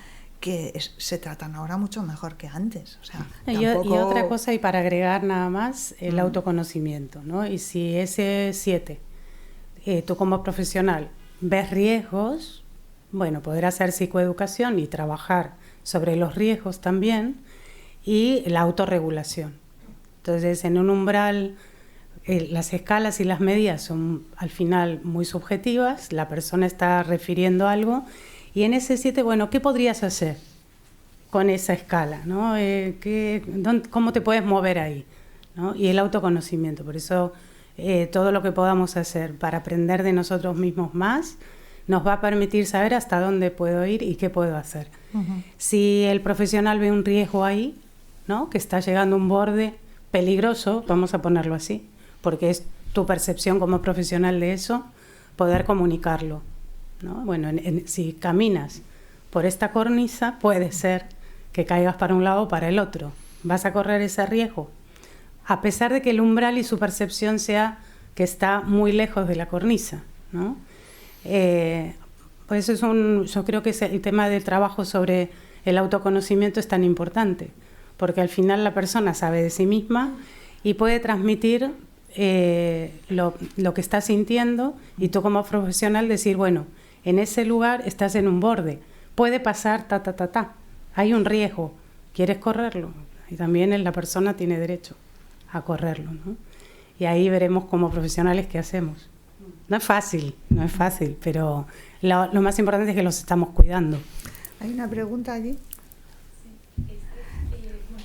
S1: que se tratan ahora mucho mejor que antes. O sea,
S2: y otra cosa, y para agregar nada más, el autoconocimiento, ¿no? Y si ese 7, tú como profesional ves riesgos, bueno, poder hacer psicoeducación y trabajar sobre los riesgos también, y la autorregulación. Entonces, en un umbral, las escalas y las medidas son al final muy subjetivas, la persona está refiriendo algo. Y en ese 7, bueno, ¿qué podrías hacer con esa escala, ¿no? ¿Cómo te puedes mover ahí, ¿no? Y el autoconocimiento. Por eso todo lo que podamos hacer para aprender de nosotros mismos más nos va a permitir saber hasta dónde puedo ir y qué puedo hacer. Uh-huh. Si el profesional ve un riesgo ahí, ¿no? Que está llegando a un borde peligroso, vamos a ponerlo así, porque es tu percepción como profesional de eso, poder comunicarlo, ¿no? Bueno, si caminas por esta cornisa, puede ser que caigas para un lado o para el otro. Vas a correr ese riesgo, a pesar de que el umbral y su percepción sea que está muy lejos de la cornisa, ¿no? Por eso yo creo que el tema del trabajo sobre el autoconocimiento es tan importante, porque al final la persona sabe de sí misma y puede transmitir lo que está sintiendo, y tú como profesional decir, bueno, en ese lugar estás en un borde, puede pasar hay un riesgo, ¿quieres correrlo? Y también la persona tiene derecho a correrlo, ¿no? Y ahí veremos como profesionales qué hacemos. No es fácil, pero lo más importante es que los estamos cuidando.
S1: ¿Hay una pregunta allí?
S3: Sí, bueno,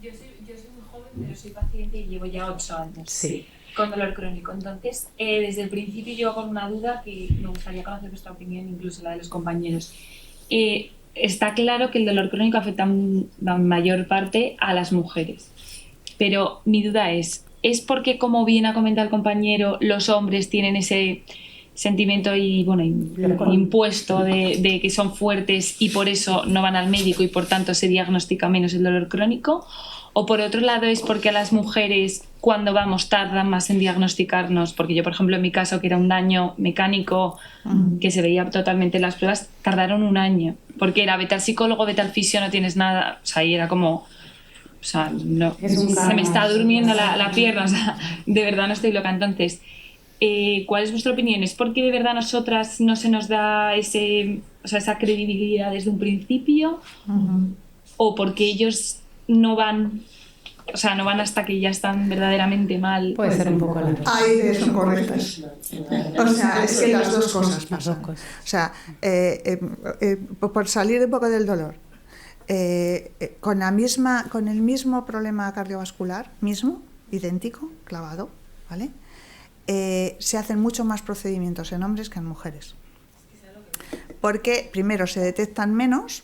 S3: yo soy muy joven,
S10: pero soy paciente y llevo ya 8 años.
S2: Sí.
S10: Con dolor crónico. Entonces, desde el principio yo con una duda que me gustaría conocer vuestra opinión, incluso la de los compañeros. Está claro que el dolor crónico afecta en mayor parte a las mujeres, pero mi duda es porque, como bien ha comentado el compañero, los hombres tienen ese sentimiento impuesto de que son fuertes y por eso no van al médico y por tanto se diagnostica menos el dolor crónico, o por otro lado es porque a las mujeres cuando vamos tardan más en diagnosticarnos, porque yo por ejemplo en mi caso, que era un daño mecánico que se veía totalmente en las pruebas, tardaron 1 año, porque era vete al psicólogo, vete al fisio, no tienes nada, o sea, y era como, o sea, no, se me está durmiendo la pierna, o sea, de verdad no estoy loca. Entonces, ¿cuál es vuestra opinión? ¿Es porque de verdad nosotras no se nos da esa credibilidad desde un principio? ¿O porque ellos no van hasta que ya están verdaderamente mal?
S2: Puede ser un poco largo.
S1: Ahí son correctas. O sea, es que las dos cosas pasan. O sea, por salir un poco del dolor, con el mismo problema cardiovascular, idéntico, clavado, ¿vale? Se hacen mucho más procedimientos en hombres que en mujeres. Porque primero se detectan menos,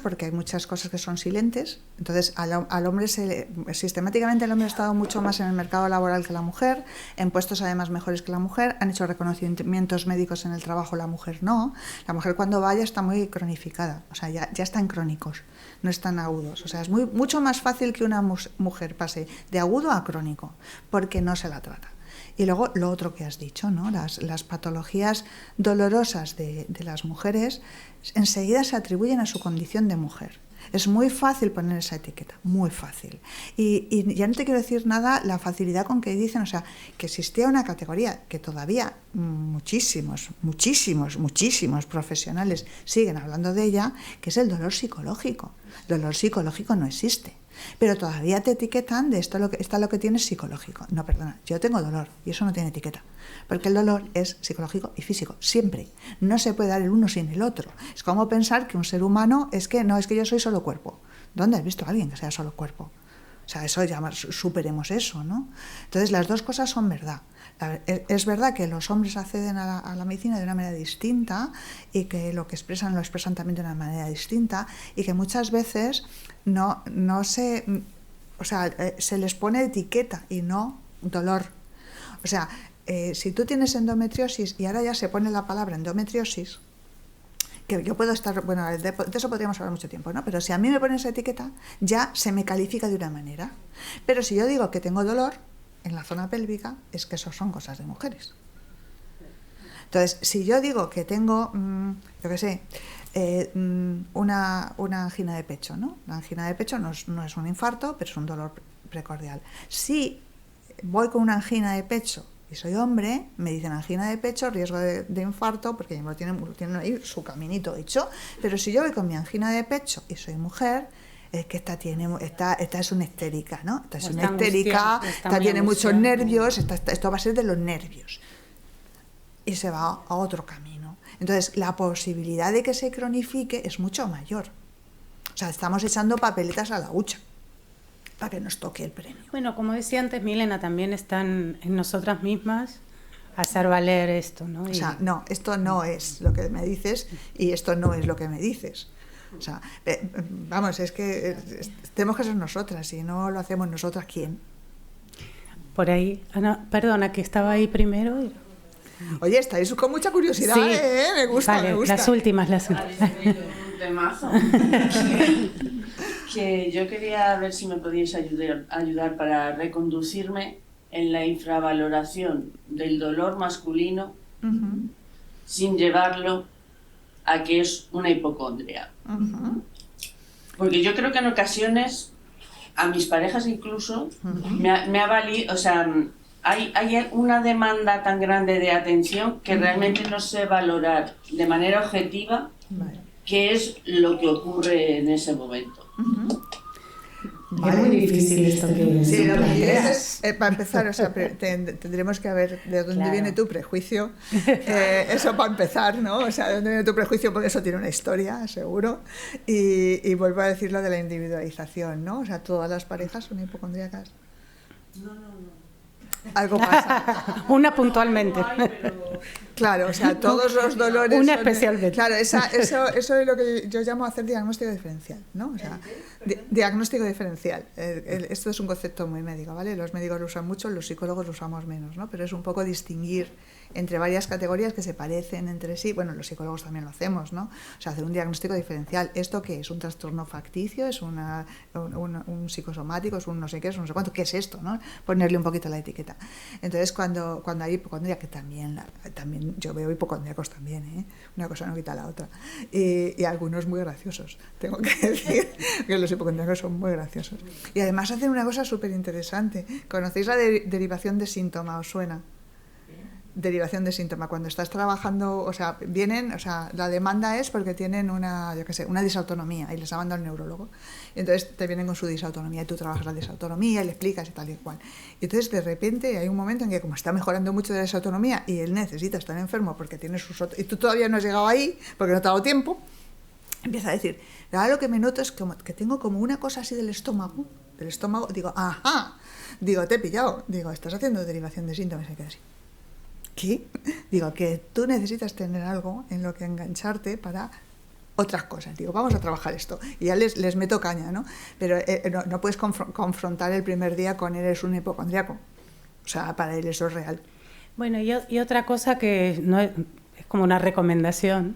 S1: porque hay muchas cosas que son silentes. Entonces al hombre sistemáticamente el hombre ha estado mucho más en el mercado laboral que la mujer, en puestos además mejores que la mujer, han hecho reconocimientos médicos en el trabajo, la mujer no. La mujer cuando vaya está muy cronificada, o sea, ya están crónicos, no están agudos. O sea, es mucho más fácil que una mujer pase de agudo a crónico, porque no se la trata. Y luego lo otro que has dicho, ¿no? Las patologías dolorosas de las mujeres enseguida se atribuyen a su condición de mujer. Es muy fácil poner esa etiqueta, muy fácil. Y ya no te quiero decir nada la facilidad con que dicen, o sea, que existía una categoría que todavía muchísimos profesionales siguen hablando de ella, que es el dolor psicológico. El dolor psicológico no existe. Pero todavía te etiquetan de esto lo que tienes psicológico. No, perdona, yo tengo dolor y eso no tiene etiqueta. Porque el dolor es psicológico y físico, siempre. No se puede dar el uno sin el otro. Es como pensar que un ser humano es que yo soy solo cuerpo. ¿Dónde has visto a alguien que sea solo cuerpo? O sea, eso ya superemos eso, ¿no? Entonces las dos cosas son verdad. Es verdad que los hombres acceden a la medicina de una manera distinta y que lo expresan también de una manera distinta y que muchas veces se les pone etiqueta y no dolor. O sea, si tú tienes endometriosis y ahora ya se pone la palabra endometriosis, que yo puedo estar, bueno, de eso podríamos hablar mucho tiempo, ¿no? Pero si a mí me ponen esa etiqueta, ya se me califica de una manera. Pero si yo digo que tengo dolor en la zona pélvica, es que eso son cosas de mujeres. Entonces, si yo digo que tengo, una angina de pecho, ¿no? La angina de pecho no es un infarto, pero es un dolor precordial. Si voy con una angina de pecho y soy hombre, me dicen angina de pecho, riesgo de infarto, porque ya tienen ahí su caminito hecho. Pero si yo voy con mi angina de pecho y soy mujer, es que esta es una histérica, ¿no? Esta es una histérica, esta tiene muchos nervios, esto va a ser de los nervios. Y se va a otro camino. Entonces, la posibilidad de que se cronifique es mucho mayor. O sea, estamos echando papeletas a la hucha para que nos toque el premio.
S2: Bueno, como decía antes Milena, también están en nosotras mismas hacer valer esto, ¿no?
S1: O sea, no, esto no es lo que me dices y esto no es lo que me dices. O sea, vamos, es que tenemos que ser nosotras, si no lo hacemos nosotras, ¿quién?
S2: Por ahí, Ana, perdona, que estaba ahí primero.
S1: Oye, estáis con mucha curiosidad,
S2: sí.
S1: Me gusta,
S2: vale,
S1: me gusta.
S2: Las últimas.
S11: Un temazo. Que yo quería ver si me podíais ayudar para reconducirme en la infravaloración del dolor masculino sin llevarlo a que es una hipocondria. Porque yo creo que en ocasiones a mis parejas incluso me ha valido, o sea, hay una demanda tan grande de atención que realmente no sé valorar de manera objetiva qué es lo que ocurre en ese momento.
S2: Es muy difícil esto que
S1: Sí, lo que
S2: planteas.
S1: dices, para empezar, o sea, tendremos que ver de dónde viene tu prejuicio. Eso para empezar, ¿no? O sea, de dónde viene tu prejuicio, porque eso tiene una historia, seguro. Y vuelvo a decir lo de la individualización, ¿no? O sea, todas las parejas son hipocondríacas.
S11: No.
S1: Algo pasa.
S2: Una puntualmente.
S1: Claro, o sea, todos los dolores...
S2: Una
S1: son de-
S2: especialmente.
S1: Claro, eso es lo que yo llamo hacer diagnóstico diferencial, ¿no? O sea, diagnóstico diferencial. Esto es un concepto muy médico, ¿vale? Los médicos lo usan mucho, los psicólogos lo usamos menos, ¿no? Pero es un poco distinguir entre varias categorías que se parecen entre sí. Bueno, los psicólogos también lo hacemos, ¿no? O sea, hacer un diagnóstico diferencial. ¿Esto qué es? ¿Un trastorno facticio? ¿Es un psicosomático? ¿Es un no sé qué? ¿Es un no sé cuánto? ¿Qué es esto? ¿No? Ponerle un poquito la etiqueta. Entonces, cuando hay hipocondria, que también yo veo hipocondríacos también, ¿eh? Una cosa no quita la otra. Y algunos muy graciosos, tengo que decir que los hipocondríacos son muy graciosos. Y además hacen una cosa súper interesante. ¿Conocéis la derivación de síntoma? ¿Os suena? Derivación de síntoma. Cuando estás trabajando, o sea, la demanda es porque tienen una disautonomía y les ha mandado el neurólogo. Y entonces te vienen con su disautonomía y tú trabajas la disautonomía y le explicas y tal y cual. Y entonces de repente hay un momento en que como está mejorando mucho de la disautonomía y él necesita estar enfermo porque tiene y tú todavía no has llegado ahí porque no te ha dado tiempo, empieza a decir, ahora lo que me noto es que tengo como una cosa así del estómago, digo, ajá, digo, te he pillado, digo, estás haciendo derivación de síntomas y se queda así. ¿Qué? Digo, que tú necesitas tener algo en lo que engancharte para otras cosas. Digo, vamos a trabajar esto. Y ya les meto caña, ¿no? Pero no puedes confrontar el primer día con eres un hipocondríaco. O sea, para él eso es real.
S2: Bueno, y otra cosa que no es como una recomendación,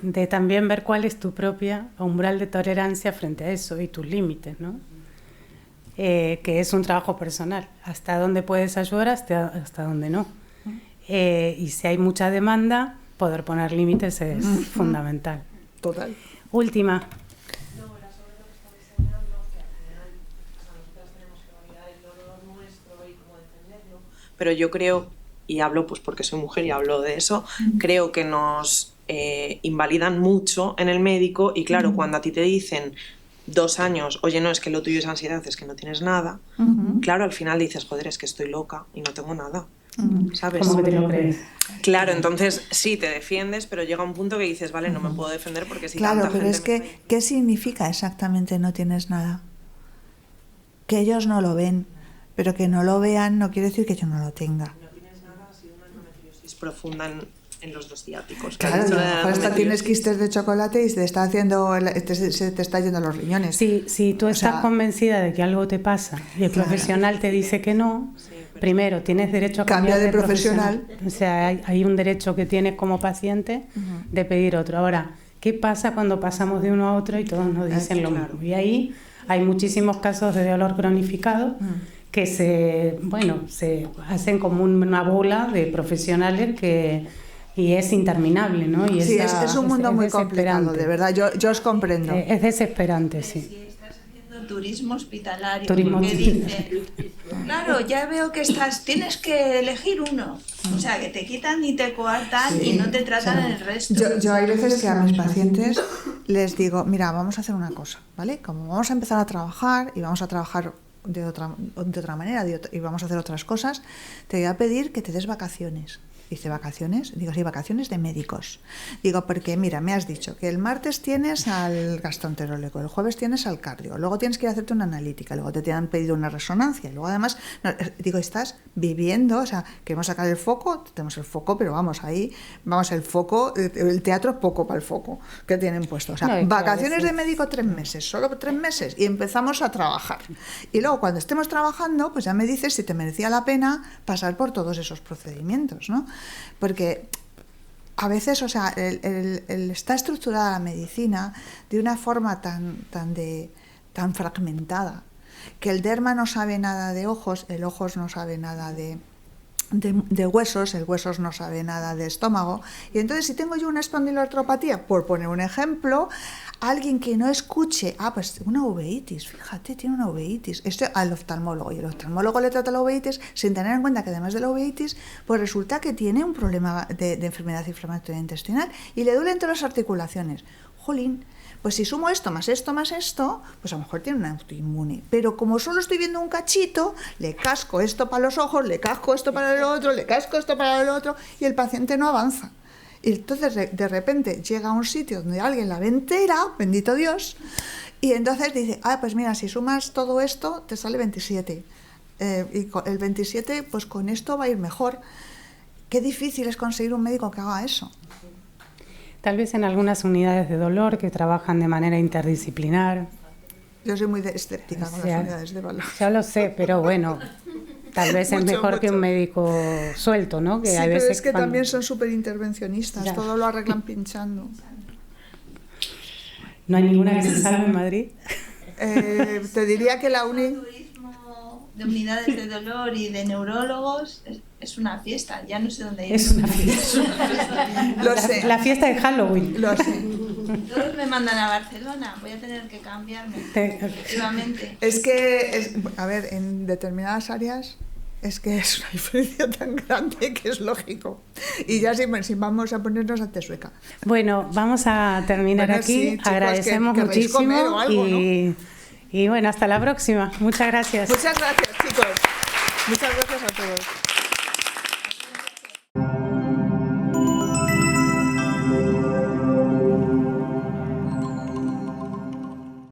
S2: de también ver cuál es tu propia umbral de tolerancia frente a eso y tus límites, ¿no? Que es un trabajo personal. Hasta dónde puedes ayudar, hasta dónde no. Y si hay mucha demanda, poder poner límites es fundamental.
S1: Total.
S2: Última.
S4: No, era sobre lo que estabais señalando, que al final nosotras tenemos que validar el dolor nuestro y cómo defenderlo. Pero yo creo, y hablo pues porque soy mujer y hablo de eso, creo que nos invalidan mucho en el médico y claro, cuando a ti te dicen 2 años, oye, no, es que lo tuyo es ansiedad, es que no tienes nada, claro, al final dices, joder, es que estoy loca y no tengo nada. ¿Sabes?
S2: ¿Cómo que te lo crees?
S4: Claro, entonces sí, te defiendes, pero llega un punto que dices, vale, no me puedo defender porque si
S1: claro,
S4: tanta
S1: pero
S4: gente
S1: es que, ¿qué significa exactamente no tienes nada? Que ellos no lo ven, pero que no lo vean no quiere decir que yo no lo tenga.
S4: no tienes nada, ha sido una endometriosis profunda en los 2 ciáticos.
S1: Claro, a lo mejor hasta tienes quistes de chocolate y se te está yendo los riñones.
S2: Si tú estás convencida de que algo te pasa y el profesional te dice que no, primero tienes derecho a cambiar de profesional. O sea, hay un derecho que tienes como paciente de pedir otro. Ahora, ¿qué pasa cuando pasamos de uno a otro y todos nos dicen lo mismo? Y ahí hay muchísimos casos de dolor cronificado que se hacen como una bola de profesionales y es interminable, ¿no? Y
S1: sí, es un mundo muy complicado, de verdad, yo os comprendo.
S2: Es desesperante, sí.
S12: Turismo hospitalario,
S2: Turismo
S12: porque dice, claro, ya veo que tienes que elegir uno, o sea, que te quitan y te coartan y no te tratan el resto.
S1: Yo hay veces que a mis pacientes les digo, mira, vamos a hacer una cosa, ¿vale? Como vamos a empezar a trabajar y vamos a trabajar de otra manera y vamos a hacer otras cosas, te voy a pedir que te des vacaciones. Dice, ¿vacaciones? Digo, sí, vacaciones de médicos. Digo, porque mira, me has dicho que el martes tienes al gastroenterólogo, el jueves tienes al cardio, luego tienes que ir a hacerte una analítica, luego te han pedido una resonancia, y luego además, digo, estás viviendo, o sea, queremos sacar el foco, tenemos el foco, pero vamos, ahí, el foco, el teatro es poco para el foco que tienen puesto. O sea, vacaciones de médico 3 meses, solo 3 meses, y empezamos a trabajar. Y luego, cuando estemos trabajando, pues ya me dices si te merecía la pena pasar por todos esos procedimientos, ¿no? Porque a veces, o sea, está estructurada la medicina de una forma tan fragmentada que el derma no sabe nada de ojos, el ojos no sabe nada de huesos, el huesos no sabe nada de estómago, y entonces si tengo yo una espondiloartropatía, por poner un ejemplo, alguien que no escuche, pues una uveitis, fíjate, tiene una uveitis, esto al oftalmólogo, y el oftalmólogo le trata la uveitis sin tener en cuenta que además de la uveitis, pues resulta que tiene un problema de enfermedad inflamatoria intestinal y le duelen todas las articulaciones. jolín, pues si sumo esto, más esto, pues a lo mejor tiene una autoinmune. Pero como solo estoy viendo un cachito, le casco esto para los ojos, le casco esto para el otro, le casco esto para el otro, y el paciente no avanza. Y entonces de repente llega a un sitio donde alguien la ve entera, bendito Dios, y entonces dice, pues mira, si sumas todo esto, te sale 27. Y el 27, pues con esto va a ir mejor. Qué difícil es conseguir un médico que haga eso.
S2: Tal vez en algunas unidades de dolor que trabajan de manera interdisciplinar.
S1: Yo soy muy escéptica con las unidades de dolor.
S2: Ya lo sé, pero bueno, tal vez es mejor que un médico suelto, ¿no? Que
S1: sí,
S2: hay
S1: pero
S2: veces
S1: es que también son súper intervencionistas, todo lo arreglan pinchando.
S2: ¿No hay ninguna que se salve en Madrid?
S1: Te diría que la única...
S12: de unidades de dolor y de neurólogos es una fiesta, ya no sé dónde ir.
S2: Es una fiesta.
S1: Lo sé.
S2: La fiesta de Halloween.
S1: Lo sé.
S12: Todos me mandan a Barcelona, voy a tener que cambiarme, efectivamente.
S1: Es que, a ver, en determinadas áreas es que es una diferencia tan grande que es lógico. Y ya si vamos a ponernos ante Sueca.
S2: Bueno, vamos a terminar aquí.
S1: Sí, chicos,
S2: agradecemos muchísimo
S1: algo,
S2: y bueno, hasta la próxima. Muchas gracias.
S1: Muchas gracias, chicos. Muchas gracias a todos.